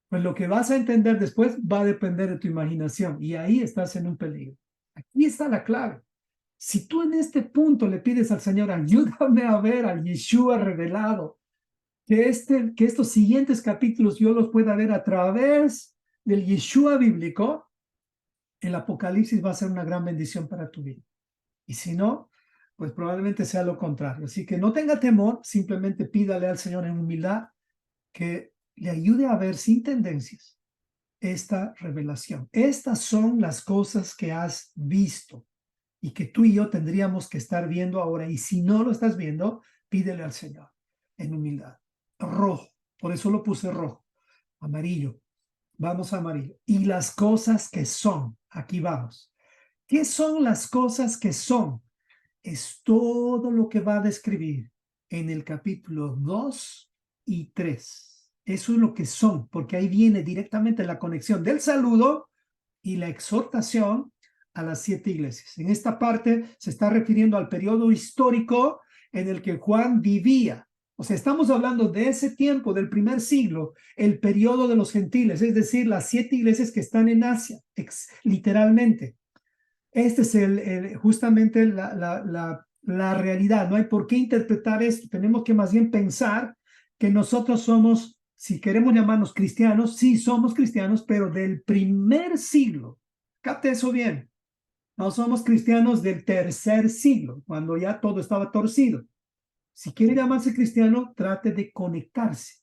pues lo que vas a entender después va a depender de tu imaginación y ahí estás en un peligro. Aquí está la clave. Si tú en este punto le pides al Señor, ayúdame a ver al Yeshua revelado, que estos siguientes capítulos yo los pueda ver a través del Yeshua bíblico, el Apocalipsis va a ser una gran bendición para tu vida. Y si no, pues probablemente sea lo contrario. Así que no tenga temor, simplemente pídale al Señor en humildad que le ayude a ver sin tendencias esta revelación. Estas son las cosas que has visto y que tú y yo tendríamos que estar viendo ahora. Y si no lo estás viendo, pídele al Señor en humildad. Rojo, por eso lo puse rojo. Amarillo, vamos a amarillo. Y las cosas que son, aquí vamos. ¿Qué son las cosas que son? Es todo lo que va a describir en el capítulo 2 y 3. Eso es lo que son, porque ahí viene directamente la conexión del saludo y la exhortación a las 7 iglesias. En esta parte se está refiriendo al periodo histórico en el que Juan vivía. O sea, estamos hablando de ese tiempo, del primer siglo, el periodo de los gentiles, es decir, las 7 iglesias que están en Asia, literalmente. Este es justamente la realidad. No hay por qué interpretar esto. Tenemos que más bien pensar que nosotros somos, si queremos llamarnos cristianos, sí somos cristianos, pero del primer siglo. Capte eso bien. No somos cristianos del tercer siglo, cuando ya todo estaba torcido. Si quiere llamarse cristiano, trate de conectarse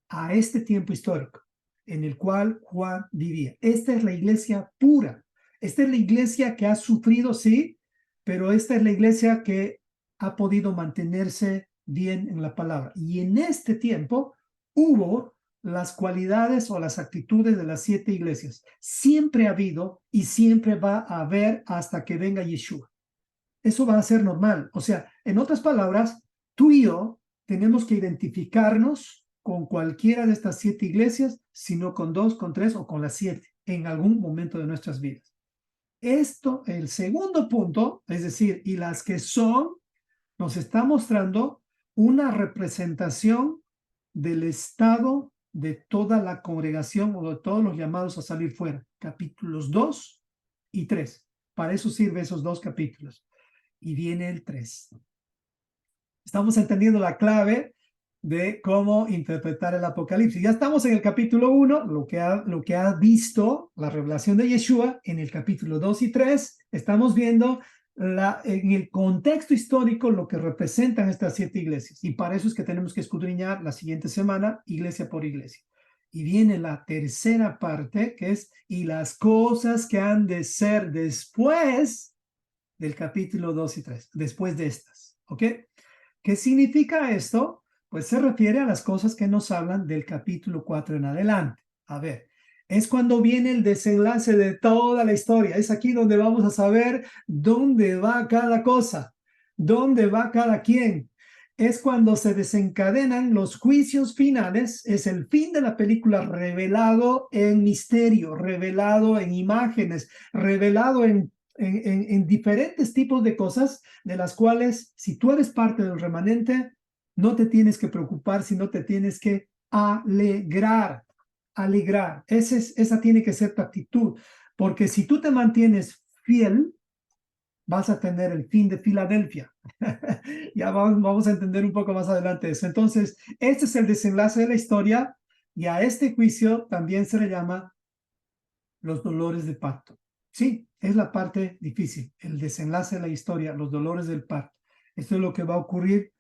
a este tiempo histórico en el cual Juan vivía. Esta es la iglesia pura. Esta es la iglesia que ha sufrido, sí, pero esta es la iglesia que ha podido mantenerse bien en la palabra. Y en este tiempo hubo las cualidades o las actitudes de las 7 iglesias. Siempre ha habido y siempre va a haber hasta que venga Yeshua. Eso va a ser normal. O sea, en otras palabras, tú y yo tenemos que identificarnos con cualquiera de estas 7 iglesias, sino con 2, con 3 o con las 7 en algún momento de nuestras vidas. Esto, el segundo punto, es decir, y las que son, nos está mostrando una representación del estado de toda la congregación o de todos los llamados a salir fuera. Capítulos 2 y 3. Para eso sirven esos 2 capítulos. Y viene el 3. Estamos entendiendo la clave de cómo interpretar el Apocalipsis. Ya estamos en el capítulo 1, lo que ha visto la revelación de Yeshua. En el capítulo 2 y 3 estamos viendo en el contexto histórico lo que representan estas 7 iglesias. Y para eso es que tenemos que escudriñar la siguiente semana, iglesia por iglesia. Y viene la tercera parte, que es, y las cosas que han de ser después del capítulo 2 y 3, después de estas, ¿ok? ¿Qué significa esto? Pues se refiere a las cosas que nos hablan del capítulo 4 en adelante. A ver, es cuando viene el desenlace de toda la historia. Es aquí donde vamos a saber dónde va cada cosa, dónde va cada quien. Es cuando se desencadenan los juicios finales. Es el fin de la película revelado en misterio, revelado en imágenes, revelado en diferentes tipos de cosas de las cuales, si tú eres parte del remanente, no te tienes que preocupar, sino te tienes que alegrar, alegrar. Esa tiene que ser tu actitud, porque si tú te mantienes fiel, vas a tener el fin de Filadelfia. Ya vamos a entender un poco más adelante eso. Entonces, este es el desenlace de la historia y a este juicio también se le llama los dolores de parto. Sí, es la parte difícil, el desenlace de la historia, los dolores del parto. Esto es lo que va a ocurrir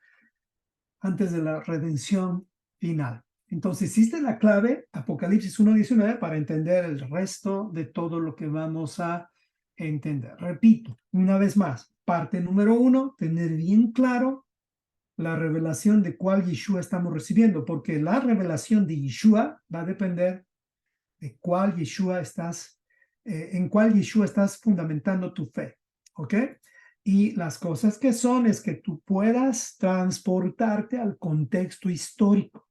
antes de la redención final. Entonces, existe la clave, Apocalipsis 1:19, para entender el resto de todo lo que vamos a entender. Repito, una vez más, parte número 1, tener bien claro la revelación de cuál Yeshua estamos recibiendo, porque la revelación de Yeshua va a depender de cuál Yeshua estás, en cuál Yeshua estás fundamentando tu fe, ¿ok? Y las cosas que son es que tú puedas transportarte al contexto histórico.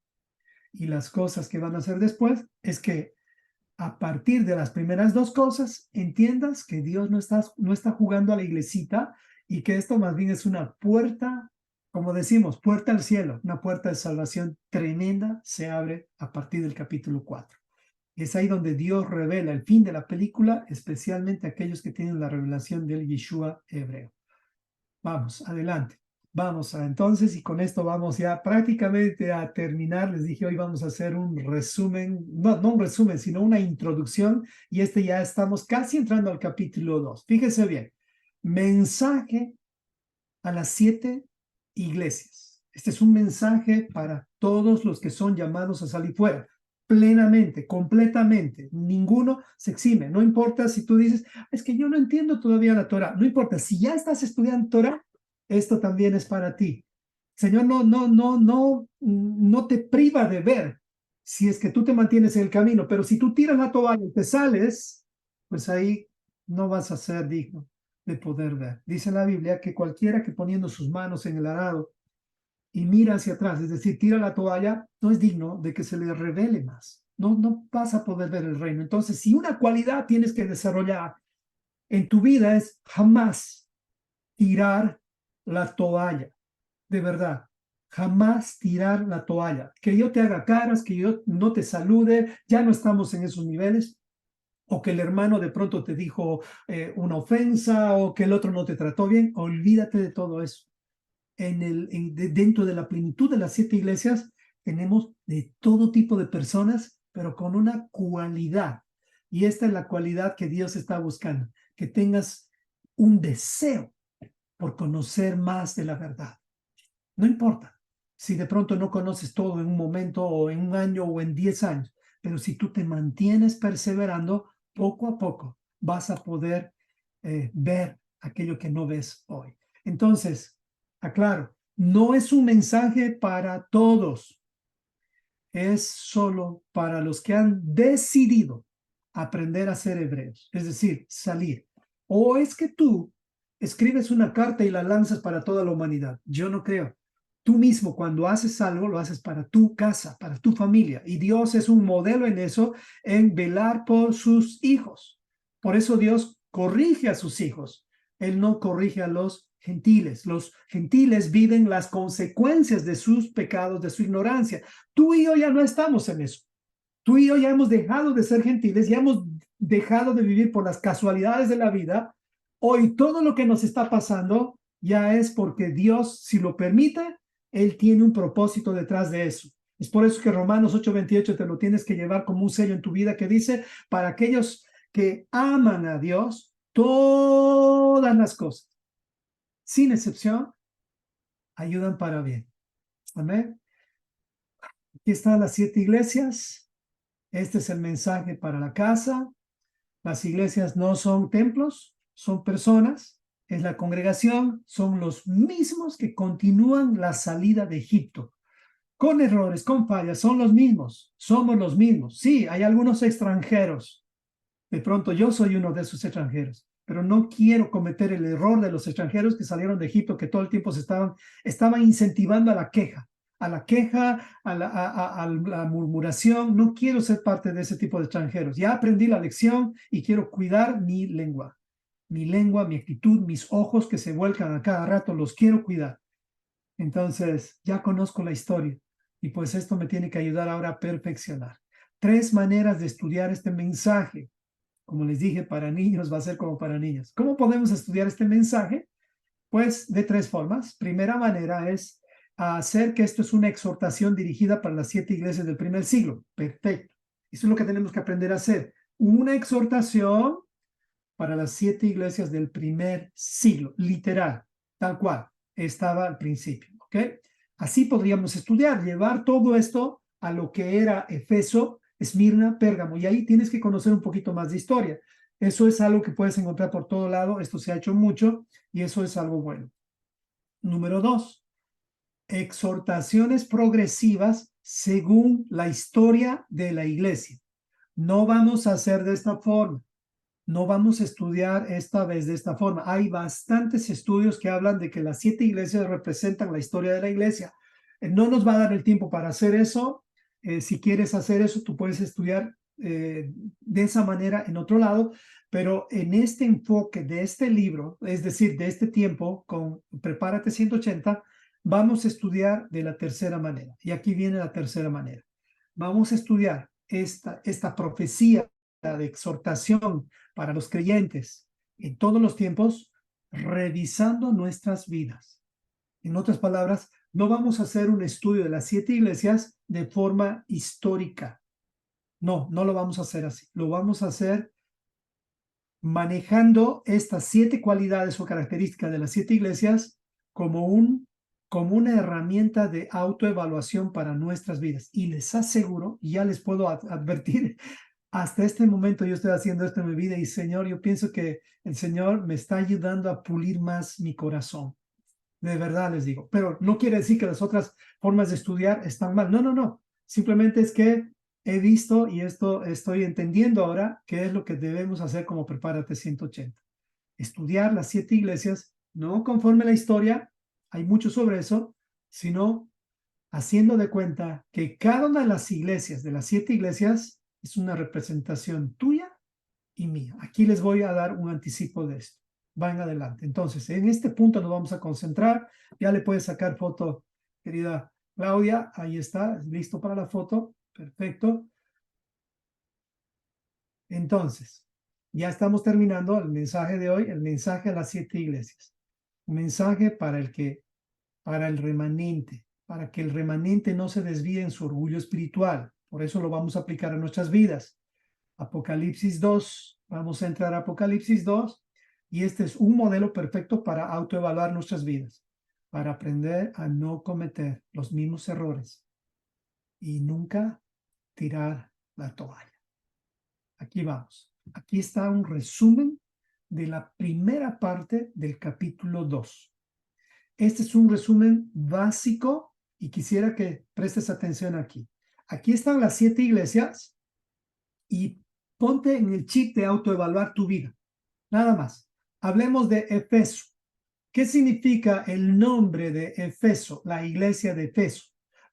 Y las cosas que van a hacer después es que a partir de las primeras 2 cosas entiendas que Dios no está jugando a la iglesita y que esto más bien es una puerta, como decimos, puerta al cielo, una puerta de salvación tremenda se abre a partir del capítulo 4. Es ahí donde Dios revela el fin de la película, especialmente aquellos que tienen la revelación del Yeshua hebreo. Vamos, adelante. Vamos a entonces, y con esto vamos ya prácticamente a terminar. Les dije, hoy vamos a hacer un resumen, no un resumen, sino una introducción, y ya estamos casi entrando al capítulo 2. Fíjense bien, mensaje a las 7 iglesias. Este es un mensaje para todos los que son llamados a salir fuera, plenamente, completamente. Ninguno se exime. No importa si tú dices, es que yo no entiendo todavía la Torah. No importa, si ya estás estudiando Torah, esto también es para ti. Señor no te priva de ver si es que tú te mantienes en el camino, pero si tú tiras la toalla y te sales, pues ahí no vas a ser digno de poder ver. Dice la Biblia que cualquiera que poniendo sus manos en el arado y mira hacia atrás, es decir, tira la toalla, no es digno de que se le revele más. No vas a poder ver el reino. Entonces, si una cualidad tienes que desarrollar en tu vida es jamás tirar la toalla, de verdad. Jamás tirar la toalla. Que yo te haga caras, que yo no te salude, ya no estamos en esos niveles, o que el hermano de pronto te dijo una ofensa, o que el otro no te trató bien. Olvídate de todo eso. Dentro de la plenitud de las 7 iglesias tenemos de todo tipo de personas, pero con una cualidad. Y esta es la cualidad que Dios está buscando, que tengas un deseo por conocer más de la verdad. No importa si de pronto no conoces todo en un momento o en un año o en 10 años, pero si tú te mantienes perseverando, poco a poco vas a poder ver aquello que no ves hoy. Entonces, aclaro, no es un mensaje para todos, es solo para los que han decidido aprender a ser hebreos, es decir, salir. O es que tú escribes una carta y la lanzas para toda la humanidad. Yo no creo. Tú mismo cuando haces algo, lo haces para tu casa, para tu familia. Y Dios es un modelo en eso, en velar por sus hijos. Por eso Dios corrige a sus hijos. Él no corrige a los gentiles. Los gentiles viven las consecuencias de sus pecados, de su ignorancia. Tú y yo ya no estamos en eso. Tú y yo ya hemos dejado de ser gentiles, ya hemos dejado de vivir por las casualidades de la vida. Hoy todo lo que nos está pasando ya es porque Dios, si lo permite, Él tiene un propósito detrás de eso. Es por eso que Romanos 8:28 te lo tienes que llevar como un sello en tu vida que dice, para aquellos que aman a Dios, todas las cosas, sin excepción, ayudan para bien. Amén. Aquí están las 7 iglesias. Este es el mensaje para la casa. Las iglesias no son templos, son personas. Es la congregación, son los mismos que continúan la salida de Egipto. Con errores, con fallas, son los mismos. Somos los mismos. Sí, hay algunos extranjeros. De pronto yo soy uno de esos extranjeros, pero no quiero cometer el error de los extranjeros que salieron de Egipto, que todo el tiempo estaban incentivando a la queja, a la murmuración. No quiero ser parte de ese tipo de extranjeros. Ya aprendí la lección y quiero cuidar mi lengua, mi actitud, mis ojos que se vuelcan a cada rato, los quiero cuidar. Entonces, ya conozco la historia y pues esto me tiene que ayudar ahora a perfeccionar. 3 maneras de estudiar este mensaje. Como les dije, para niños va a ser como para niños. ¿Cómo podemos estudiar este mensaje? Pues de 3 formas. Primera manera es hacer que esto es una exhortación dirigida para las 7 iglesias del primer siglo. Perfecto. Eso es lo que tenemos que aprender a hacer. Una exhortación para las 7 iglesias del primer siglo, literal, tal cual estaba al principio. ¿Ok? Así podríamos estudiar, llevar todo esto a lo que era Efeso, Esmirna, Pérgamo, y ahí tienes que conocer un poquito más de historia. Eso es algo que puedes encontrar por todo lado, esto se ha hecho mucho y eso es algo bueno. Número 2, exhortaciones progresivas según la historia de la iglesia. No vamos a hacer de esta forma. No vamos a estudiar esta vez de esta forma. Hay bastantes estudios que hablan de que las 7 iglesias representan la historia de la iglesia. No nos va a dar el tiempo para hacer eso. Si quieres hacer eso, tú puedes estudiar de esa manera en otro lado, pero en este enfoque de este libro, es decir, de este tiempo, con Prepárate 180, vamos a estudiar de la tercera manera. Y aquí viene la tercera manera. Vamos a estudiar esta profecía de exhortación para los creyentes en todos los tiempos, revisando nuestras vidas. En otras palabras, no vamos a hacer un estudio de las 7 iglesias de forma histórica. No, no lo vamos a hacer así. Lo vamos a hacer manejando estas 7 cualidades o características de las 7 iglesias como como una herramienta de autoevaluación para nuestras vidas. Y les aseguro, y ya les puedo advertir, hasta este momento yo estoy haciendo esto en mi vida y Señor, yo pienso que el Señor me está ayudando a pulir más mi corazón. De verdad les digo, pero no quiere decir que las otras formas de estudiar están mal. No, no, no. Simplemente es que he visto y esto estoy entendiendo ahora qué es lo que debemos hacer como Prepárate 180. Estudiar las 7 iglesias, no conforme a la historia, hay mucho sobre eso, sino haciendo de cuenta que cada una de las iglesias, de las 7 iglesias, es una representación tuya y mía. Aquí les voy a dar un anticipo de esto. Van adelante. Entonces, en este punto nos vamos a concentrar. Ya le puedes sacar foto, querida Claudia. Ahí está, listo para la foto. Perfecto. Entonces, ya estamos terminando el mensaje de hoy, el mensaje a las 7 iglesias. Un mensaje para el remanente, para que el remanente no se desvíe en su orgullo espiritual. Por eso lo vamos a aplicar a nuestras vidas. Apocalipsis 2, vamos a entrar a Apocalipsis 2 y este es un modelo perfecto para autoevaluar nuestras vidas, para aprender a no cometer los mismos errores y nunca tirar la toalla. Aquí vamos. Aquí está un resumen de la primera parte del capítulo 2. Este es un resumen básico y quisiera que prestes atención aquí. Aquí están las 7 iglesias y ponte en el chip de autoevaluar tu vida. Nada más. Hablemos de Efeso. ¿Qué significa el nombre de Efeso, la iglesia de Efeso?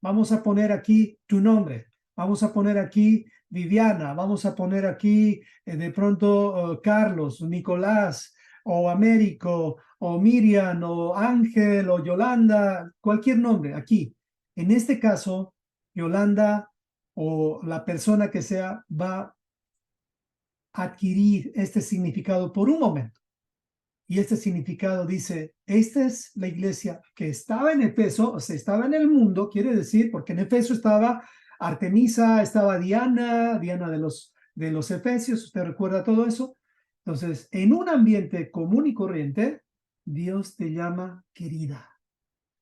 Vamos a poner aquí tu nombre. Vamos a poner aquí Viviana. Vamos a poner aquí de pronto Carlos, Nicolás, o Américo, o Miriam, o Ángel, o Yolanda, cualquier nombre aquí. En este caso, Yolanda o la persona que sea va adquirir este significado por un momento. Y este significado dice, esta es la iglesia que estaba en Efeso, o sea, estaba en el mundo, quiere decir, porque en Efeso estaba Artemisa, estaba Diana, Diana de los Efesios, ¿usted recuerda todo eso? Entonces, en un ambiente común y corriente, Dios te llama querida,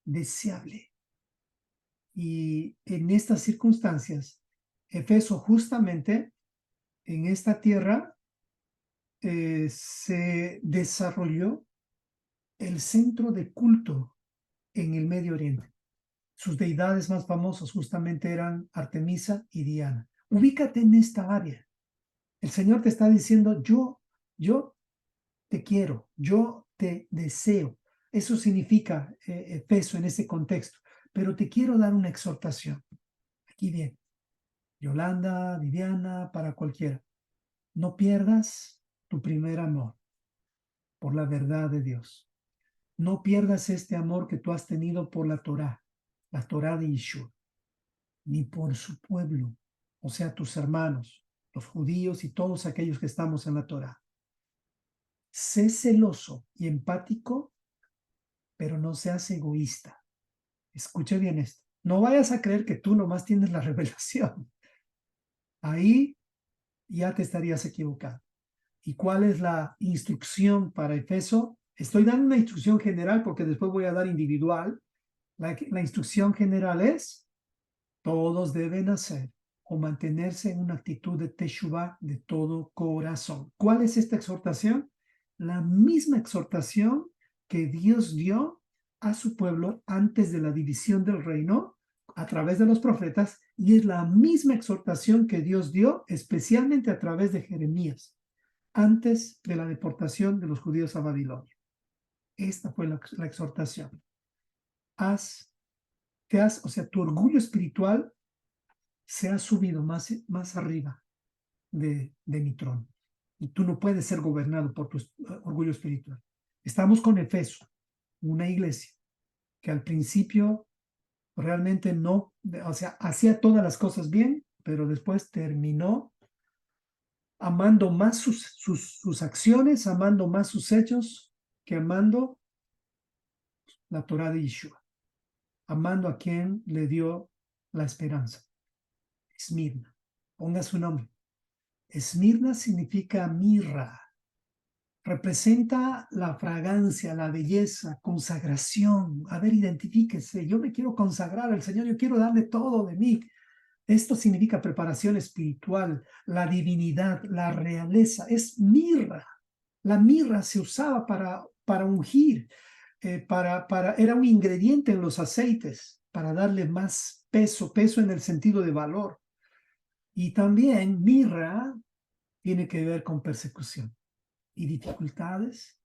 deseable. Y en estas circunstancias, Efeso justamente en esta tierra se desarrolló el centro de culto en el Medio Oriente. Sus deidades más famosas justamente eran Artemisa y Diana. Ubícate en esta área. El Señor te está diciendo, yo te quiero, yo te deseo. Eso significa peso en ese contexto. Pero te quiero dar una exhortación. Aquí bien, Yolanda, Viviana, para cualquiera. No pierdas tu primer amor por la verdad de Dios. No pierdas este amor que tú has tenido por la Torá de Yeshua, ni por su pueblo, o sea, tus hermanos, los judíos y todos aquellos que estamos en la Torá. Sé celoso y empático, pero no seas egoísta. Escuche bien esto. No vayas a creer que tú nomás tienes la revelación. Ahí ya te estarías equivocado. ¿Y cuál es la instrucción para Efeso? Estoy dando una instrucción general porque después voy a dar individual. La instrucción general es, todos deben hacer o mantenerse en una actitud de teshuvah de todo corazón. ¿Cuál es esta exhortación? La misma exhortación que Dios dio a su pueblo antes de la división del reino a través de los profetas y es la misma exhortación que Dios dio especialmente a través de Jeremías antes de la deportación de los judíos a Babilonia. Esta fue la exhortación. O sea, tu orgullo espiritual se ha subido más arriba de mi trono. Y tú no puedes ser gobernado por tu orgullo espiritual. Estamos con Efeso, una iglesia que al principio realmente no, o sea, hacía todas las cosas bien, pero después terminó amando más sus acciones, amando más sus hechos que amando la Torá de Yeshua. amando a quien le dio la esperanza. Esmirna, ponga su nombre. Esmirna significa mirra, representa la fragancia, la belleza, consagración. A ver, identifíquese, yo me quiero consagrar al Señor, yo quiero darle todo de mí. Esto significa preparación espiritual, la divinidad, la realeza, es mirra. La mirra se usaba para ungir, era un ingrediente en los aceites para darle más peso, peso en el sentido de valor. Y también mirra tiene que ver con persecución y dificultades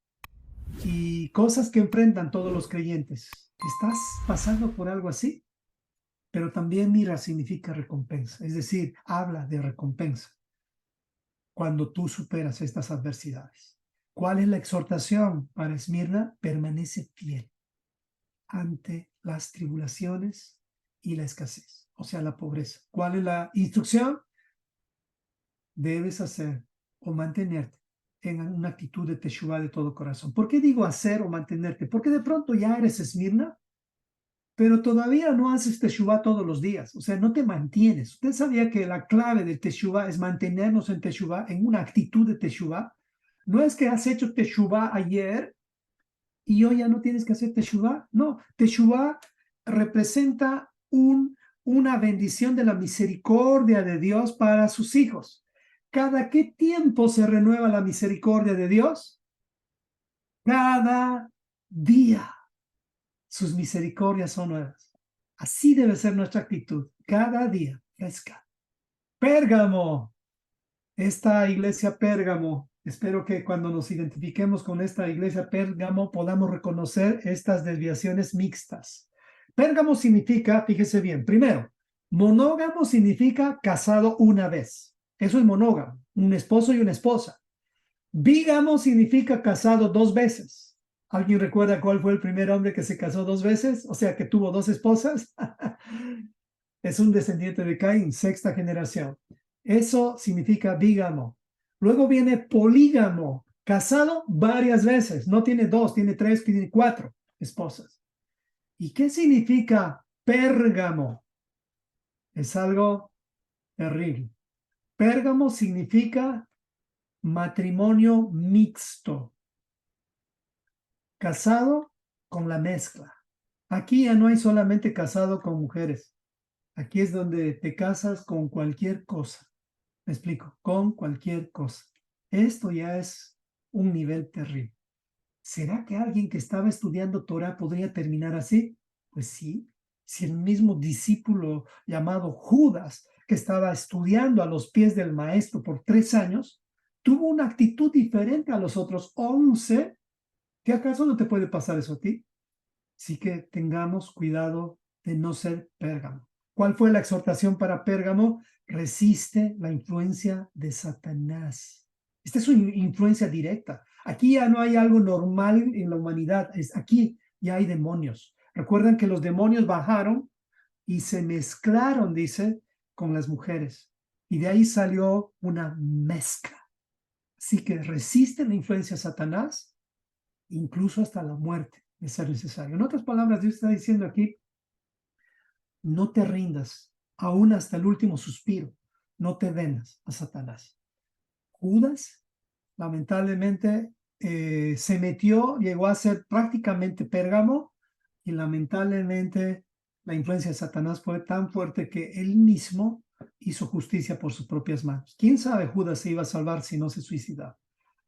y cosas que enfrentan todos los creyentes. ¿Estás pasando por algo así? Pero también mirra significa recompensa, es decir, habla de recompensa cuando tú superas estas adversidades. ¿Cuál es la exhortación para Esmirna? Permanece fiel ante las tribulaciones y la escasez, o sea, la pobreza. ¿Cuál es la instrucción? Debes hacer o mantenerte en una actitud de teshuvá de todo corazón. ¿Por qué digo hacer o mantenerte? Porque de pronto ya eres Esmirna, pero todavía no haces teshuvá todos los días, o sea, no te mantienes. ¿Usted sabía que la clave del teshuvá es mantenernos en teshuvá, en una actitud de teshuvá? No es que has hecho teshuvá ayer y hoy ya no tienes que hacer teshuvá. No, teshuvá representa una bendición de la misericordia de Dios para sus hijos. ¿Cada qué tiempo se renueva la misericordia de Dios? Cada día. Sus misericordias son nuevas. Así debe ser nuestra actitud, cada día, fresca. Pérgamo, esta iglesia Pérgamo, espero que cuando nos identifiquemos con esta iglesia Pérgamo podamos reconocer estas desviaciones mixtas. Pérgamo significa, fíjese bien, primero, monógamo significa casado una vez. Eso es monógamo, un esposo y una esposa. Bígamo significa casado dos veces. ¿Alguien recuerda cuál fue el primer hombre que se casó dos veces? O sea, que tuvo dos esposas. Es un descendiente de Caín, sexta generación. Eso significa bígamo. Luego viene polígamo, casado varias veces. No tiene dos, tiene tres, tiene cuatro esposas. ¿Y qué significa pérgamo? Es algo terrible. Pérgamo significa matrimonio mixto. Casado con la mezcla. Aquí ya no hay solamente casado con mujeres. Aquí es donde te casas con cualquier cosa. Me explico, con cualquier cosa. Esto ya es un nivel terrible. ¿Será que alguien que estaba estudiando Torah podría terminar así? Pues sí, si el mismo discípulo llamado Judas, que estaba estudiando a los pies del maestro por 3 años, tuvo una actitud diferente a los otros 11. ¿Qué acaso no te puede pasar eso a ti? Así que tengamos cuidado de no ser Pérgamo. ¿Cuál fue la exhortación para Pérgamo? Resiste la influencia de Satanás. Esta es una influencia directa. Aquí ya no hay algo normal en la humanidad. Aquí ya hay demonios. Recuerdan que los demonios bajaron y se mezclaron, dice, con las mujeres. Y de ahí salió una mezcla. Así que resiste la influencia de Satanás, incluso hasta la muerte de ser necesario. En otras palabras, Dios está diciendo aquí, no te rindas, aún hasta el último suspiro, no te vendas a Satanás. Judas, lamentablemente, se metió, llegó a ser prácticamente Pérgamo y lamentablemente la influencia de Satanás fue tan fuerte que él mismo hizo justicia por sus propias manos. ¿Quién sabe Judas se iba a salvar si no se suicidaba?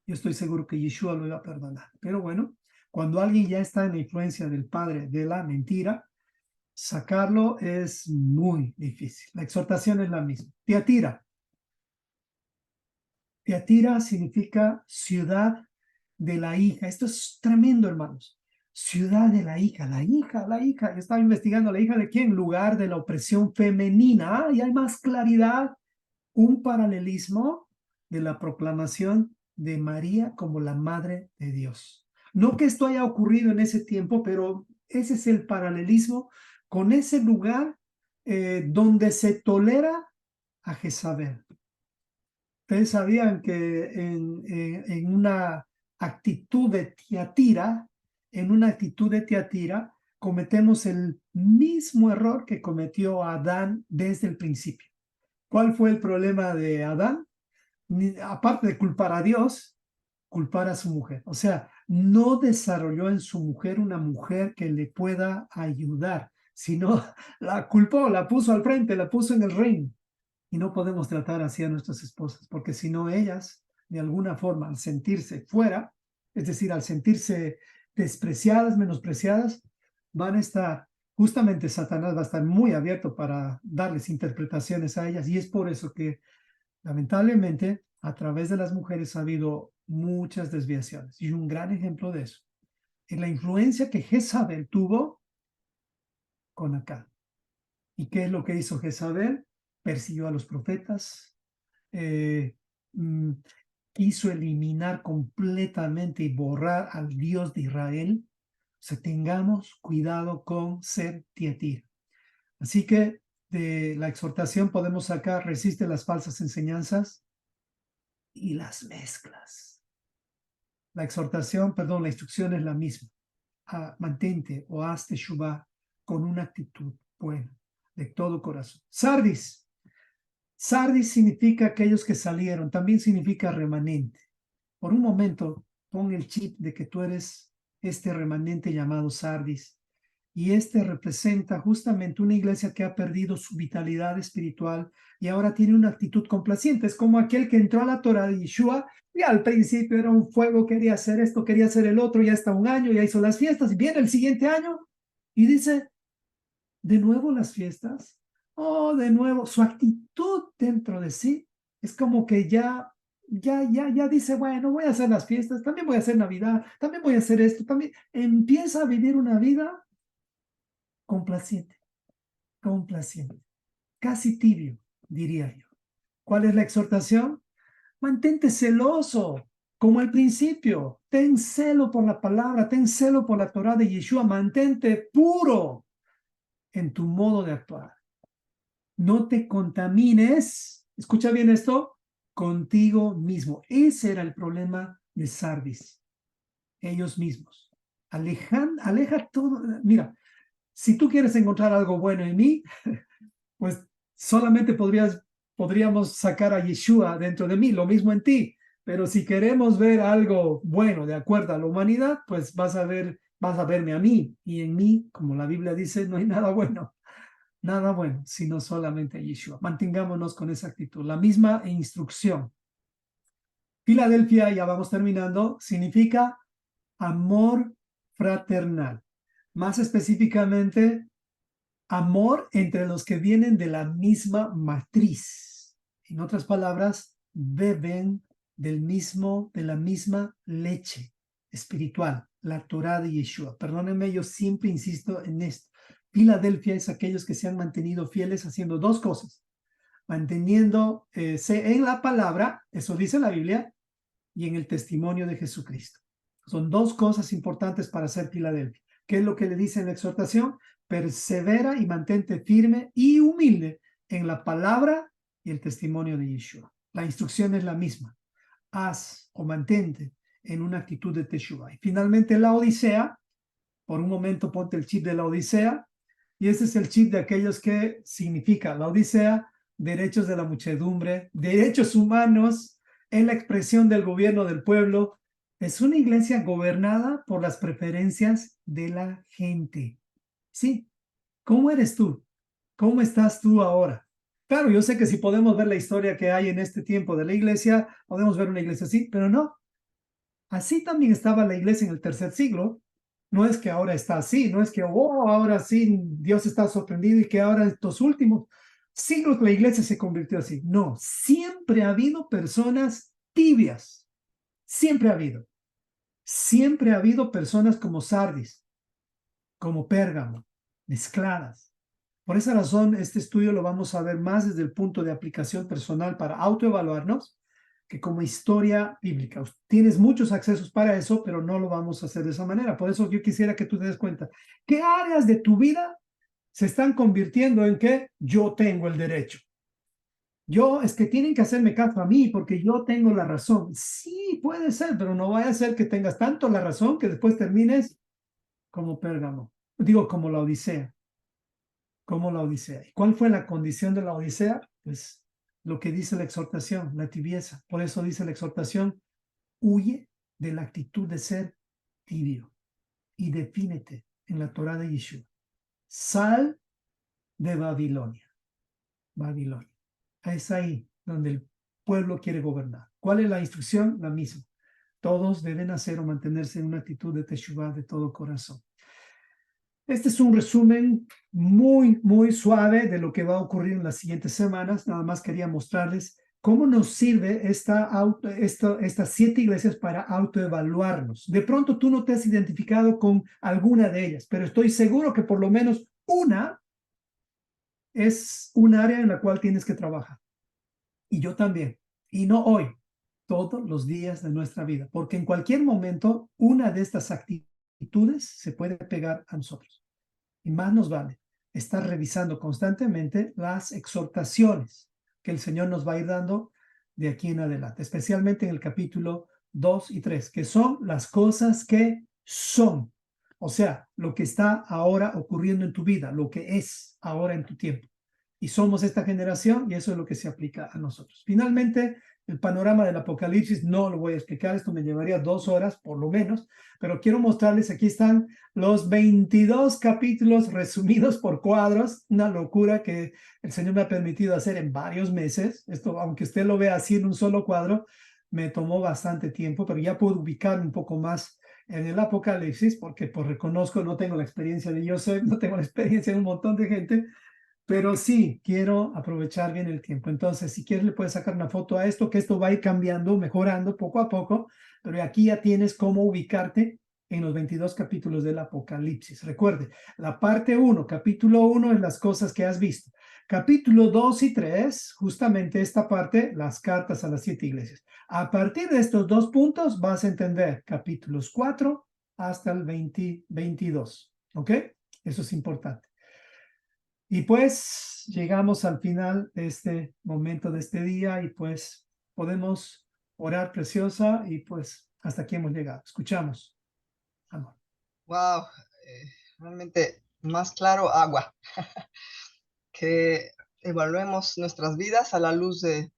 Yo estoy seguro que Yeshua lo iba a perdonar. Pero bueno, cuando alguien ya está en la influencia del padre de la mentira, sacarlo es muy difícil. La exhortación es la misma. Tiatira. Tiatira significa ciudad de la hija. Esto es tremendo, hermanos. Ciudad de la hija, la hija, la hija. Yo estaba investigando la hija de quién, lugar de la opresión femenina. Y hay más claridad, un paralelismo de la proclamación de María como la madre de Dios. No que esto haya ocurrido en ese tiempo, pero ese es el paralelismo con ese lugar donde se tolera a Jezabel. Ustedes sabían que en una actitud de Tiatira, cometemos el mismo error que cometió Adán desde el principio. ¿Cuál fue el problema de Adán? Aparte de culpar a Dios, culpar a su mujer. O sea, no desarrolló en su mujer una mujer que le pueda ayudar, sino la culpó, la puso al frente, la puso en el ring. Y no podemos tratar así a nuestras esposas, porque si no ellas, de alguna forma, al sentirse fuera, es decir, al sentirse despreciadas, menospreciadas, van a estar, justamente Satanás va a estar muy abierto para darles interpretaciones a ellas. Y es por eso que, lamentablemente, a través de las mujeres ha habido muchas desviaciones. Y un gran ejemplo de eso es la influencia que Jezabel tuvo con Acán. ¿Y qué es lo que hizo Jezabel? Persiguió a los profetas, eh, mm, quiso eliminar completamente y borrar al Dios de Israel. O sea, tengamos cuidado con ser Tiatira. Así que de la exhortación podemos sacar, resiste las falsas enseñanzas y las mezclas. La exhortación, perdón, la instrucción es la misma. Mantente o hazte Teshuvá con una actitud buena, de todo corazón. Sardis. Sardis significa aquellos que salieron, también significa remanente. Por un momento, pon el chip de que tú eres este remanente llamado Sardis. Y este representa justamente una iglesia que ha perdido su vitalidad espiritual y ahora tiene una actitud complaciente. Es como aquel que entró a la Torah de Yeshua y al principio era un fuego, quería hacer esto, quería hacer el otro, ya está un año, ya hizo las fiestas y viene el siguiente año y dice, ¿de nuevo las fiestas? Oh, de nuevo, su actitud dentro de sí es como que ya dice, bueno, voy a hacer las fiestas, también voy a hacer Navidad, también voy a hacer esto, también empieza a vivir una vida complaciente, complaciente, casi tibio, diría yo. ¿Cuál es la exhortación? Mantente celoso, como al principio. Ten celo por la palabra, ten celo por la Torah de Yeshua, mantente puro en tu modo de actuar. No te contamines, escucha bien esto, contigo mismo. Ese era el problema de Sardis, ellos mismos. Aleja todo. Mira, si tú quieres encontrar algo bueno en mí, pues solamente podríamos sacar a Yeshua dentro de mí, lo mismo en ti. Pero si queremos ver algo bueno de acuerdo a la humanidad, pues vas a verme a mí. Y en mí, como la Biblia dice, no hay nada bueno, sino solamente a Yeshua. Mantengámonos con esa actitud. La misma instrucción. Filadelfia, ya vamos terminando, significa amor fraternal. Más específicamente, amor entre los que vienen de la misma matriz. En otras palabras, beben de la misma leche espiritual, la Torah de Yeshua. Perdónenme, yo siempre insisto en esto. Filadelfia es aquellos que se han mantenido fieles haciendo dos cosas. Manteniéndose en la palabra, eso dice la Biblia, y en el testimonio de Jesucristo. Son dos cosas importantes para ser Filadelfia. ¿Qué es lo que le dice en la exhortación? Persevera y mantente firme y humilde en la palabra y el testimonio de Yeshua. La instrucción es la misma. Haz o mantente en una actitud de Teshuvah. Y finalmente la Odisea, por un momento ponte el chip de la Odisea, y ese es el chip de aquellos que significa la Odisea, derechos de la muchedumbre, derechos humanos, en la expresión del gobierno del pueblo. Es una iglesia gobernada por las preferencias de la gente. Sí, ¿cómo eres tú? ¿Cómo estás tú ahora? Claro, yo sé que si podemos ver la historia que hay en este tiempo de la iglesia, podemos ver una iglesia así, pero no. Así también estaba la iglesia en el tercer siglo. No es que ahora está así, no es que, oh, ahora sí, Dios está sorprendido y que ahora estos últimos siglos la iglesia se convirtió así. No, siempre ha habido personas tibias, siempre ha habido. Siempre ha habido personas como Sardis, como Pérgamo, mezcladas. Por esa razón, este estudio lo vamos a ver más desde el punto de aplicación personal para autoevaluarnos que como historia bíblica. Tienes muchos accesos para eso, pero no lo vamos a hacer de esa manera. Por eso yo quisiera que tú te des cuenta. ¿Qué áreas de tu vida se están convirtiendo en que yo tengo el derecho? Es que tienen que hacerme caso a mí porque yo tengo la razón. Sí, puede ser, pero no vaya a ser que tengas tanto la razón que después termines como Pérgamo. Digo, como la Odisea, como la Odisea. ¿Y cuál fue la condición de la Odisea? Pues lo que dice la exhortación, la tibieza. Por eso dice la exhortación, huye de la actitud de ser tibio y defínete en la Torá de Yeshua. Sal de Babilonia. Babilonia. Es ahí donde el pueblo quiere gobernar. ¿Cuál es la instrucción? La misma. Todos deben hacer o mantenerse en una actitud de teshuvah de todo corazón. Este es un resumen muy suave de lo que va a ocurrir en las siguientes semanas. Nada más quería mostrarles cómo nos sirve estas 7 iglesias para autoevaluarnos. De pronto tú no te has identificado con alguna de ellas, pero estoy seguro que por lo menos una es un área en la cual tienes que trabajar. Y yo también. Y no hoy, todos los días de nuestra vida, porque en cualquier momento una de estas actitudes se puede pegar a nosotros. Y más nos vale estar revisando constantemente las exhortaciones que el Señor nos va a ir dando de aquí en adelante, especialmente en el capítulo 2 y 3, que son las cosas que son. O sea, lo que está ahora ocurriendo en tu vida, lo que es ahora en tu tiempo. Y somos esta generación y eso es lo que se aplica a nosotros. Finalmente, el panorama del Apocalipsis no lo voy a explicar, esto me llevaría 2 horas por lo menos, pero quiero mostrarles, aquí están los 22 capítulos resumidos por cuadros, una locura que el Señor me ha permitido hacer en varios meses. Esto, aunque usted lo vea así en un solo cuadro, me tomó bastante tiempo, pero ya puedo ubicar un poco más en el Apocalipsis, porque pues reconozco, no tengo la experiencia de Joseph, no tengo la experiencia de un montón de gente, pero sí, quiero aprovechar bien el tiempo. Entonces, si quieres, le puedes sacar una foto a esto, que esto va a ir cambiando, mejorando poco a poco, pero aquí ya tienes cómo ubicarte en los 22 capítulos del Apocalipsis. Recuerde, la parte 1, capítulo 1 es las cosas que has visto. Capítulo 2 y 3, justamente esta parte, las cartas a las 7 iglesias. A partir de estos 2 puntos vas a entender capítulos 4 hasta el 22. ¿Ok? Eso es importante. Y pues llegamos al final de este momento, de este día, y pues podemos orar, preciosa, y pues hasta aquí hemos llegado. Escuchamos. Amor. Wow, realmente más claro agua. Que evaluemos nuestras vidas a la luz de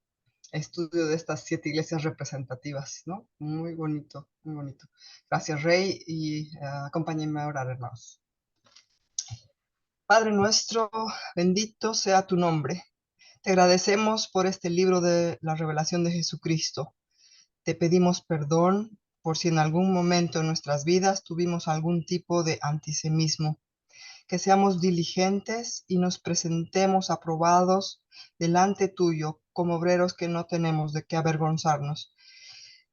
estudio de estas 7 iglesias representativas, ¿no? Muy bonito, muy bonito. Gracias, Rey, y acompáñenme a orar, hermanos. Padre nuestro, bendito sea tu nombre. Te agradecemos por este libro de la revelación de Jesucristo. Te pedimos perdón por si en algún momento en nuestras vidas tuvimos algún tipo de antisemismo. Que seamos diligentes y nos presentemos aprobados delante tuyo como obreros que no tenemos de qué avergonzarnos.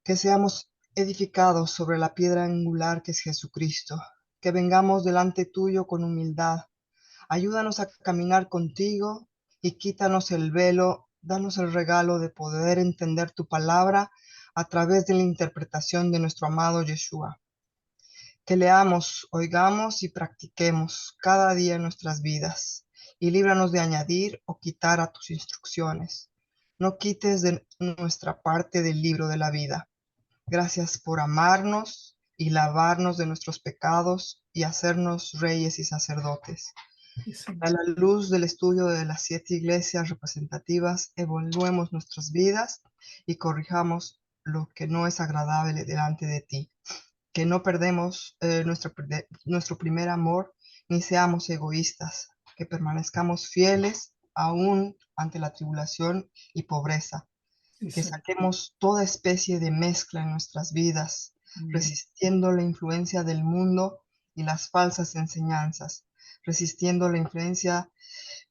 Que seamos edificados sobre la piedra angular que es Jesucristo. Que vengamos delante tuyo con humildad. Ayúdanos a caminar contigo y quítanos el velo, danos el regalo de poder entender tu palabra a través de la interpretación de nuestro amado Yeshua. Que leamos, oigamos y practiquemos cada día en nuestras vidas, y líbranos de añadir o quitar a tus instrucciones. No quites de nuestra parte del libro de la vida. Gracias por amarnos y lavarnos de nuestros pecados y hacernos reyes y sacerdotes. Sí, Señor. A la luz del estudio de las 7 iglesias representativas, evaluemos nuestras vidas y corrijamos lo que no es agradable delante de ti. Que no perdemos nuestro primer amor, ni seamos egoístas, que permanezcamos fieles aún ante la tribulación y pobreza, Sí, que Señor. saquemos toda especie de mezcla en nuestras vidas, Mm, resistiendo la influencia del mundo y las falsas enseñanzas, resistiendo la influencia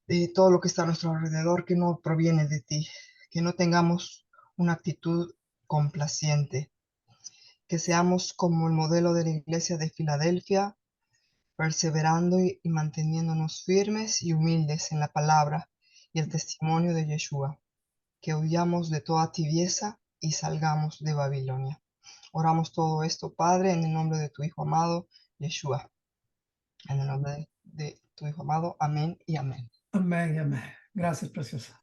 de todo lo que está a nuestro alrededor que no proviene de ti, que no tengamos una actitud complaciente, que seamos como el modelo de la iglesia de Filadelfia, perseverando y manteniéndonos firmes y humildes en la palabra y el testimonio de Yeshua, que huyamos de toda tibieza y salgamos de Babilonia. Oramos todo esto, Padre, en el nombre de tu Hijo amado, Yeshua. En el nombre de tu Hijo amado, amén y amén. amén, amén. Gracias, preciosa.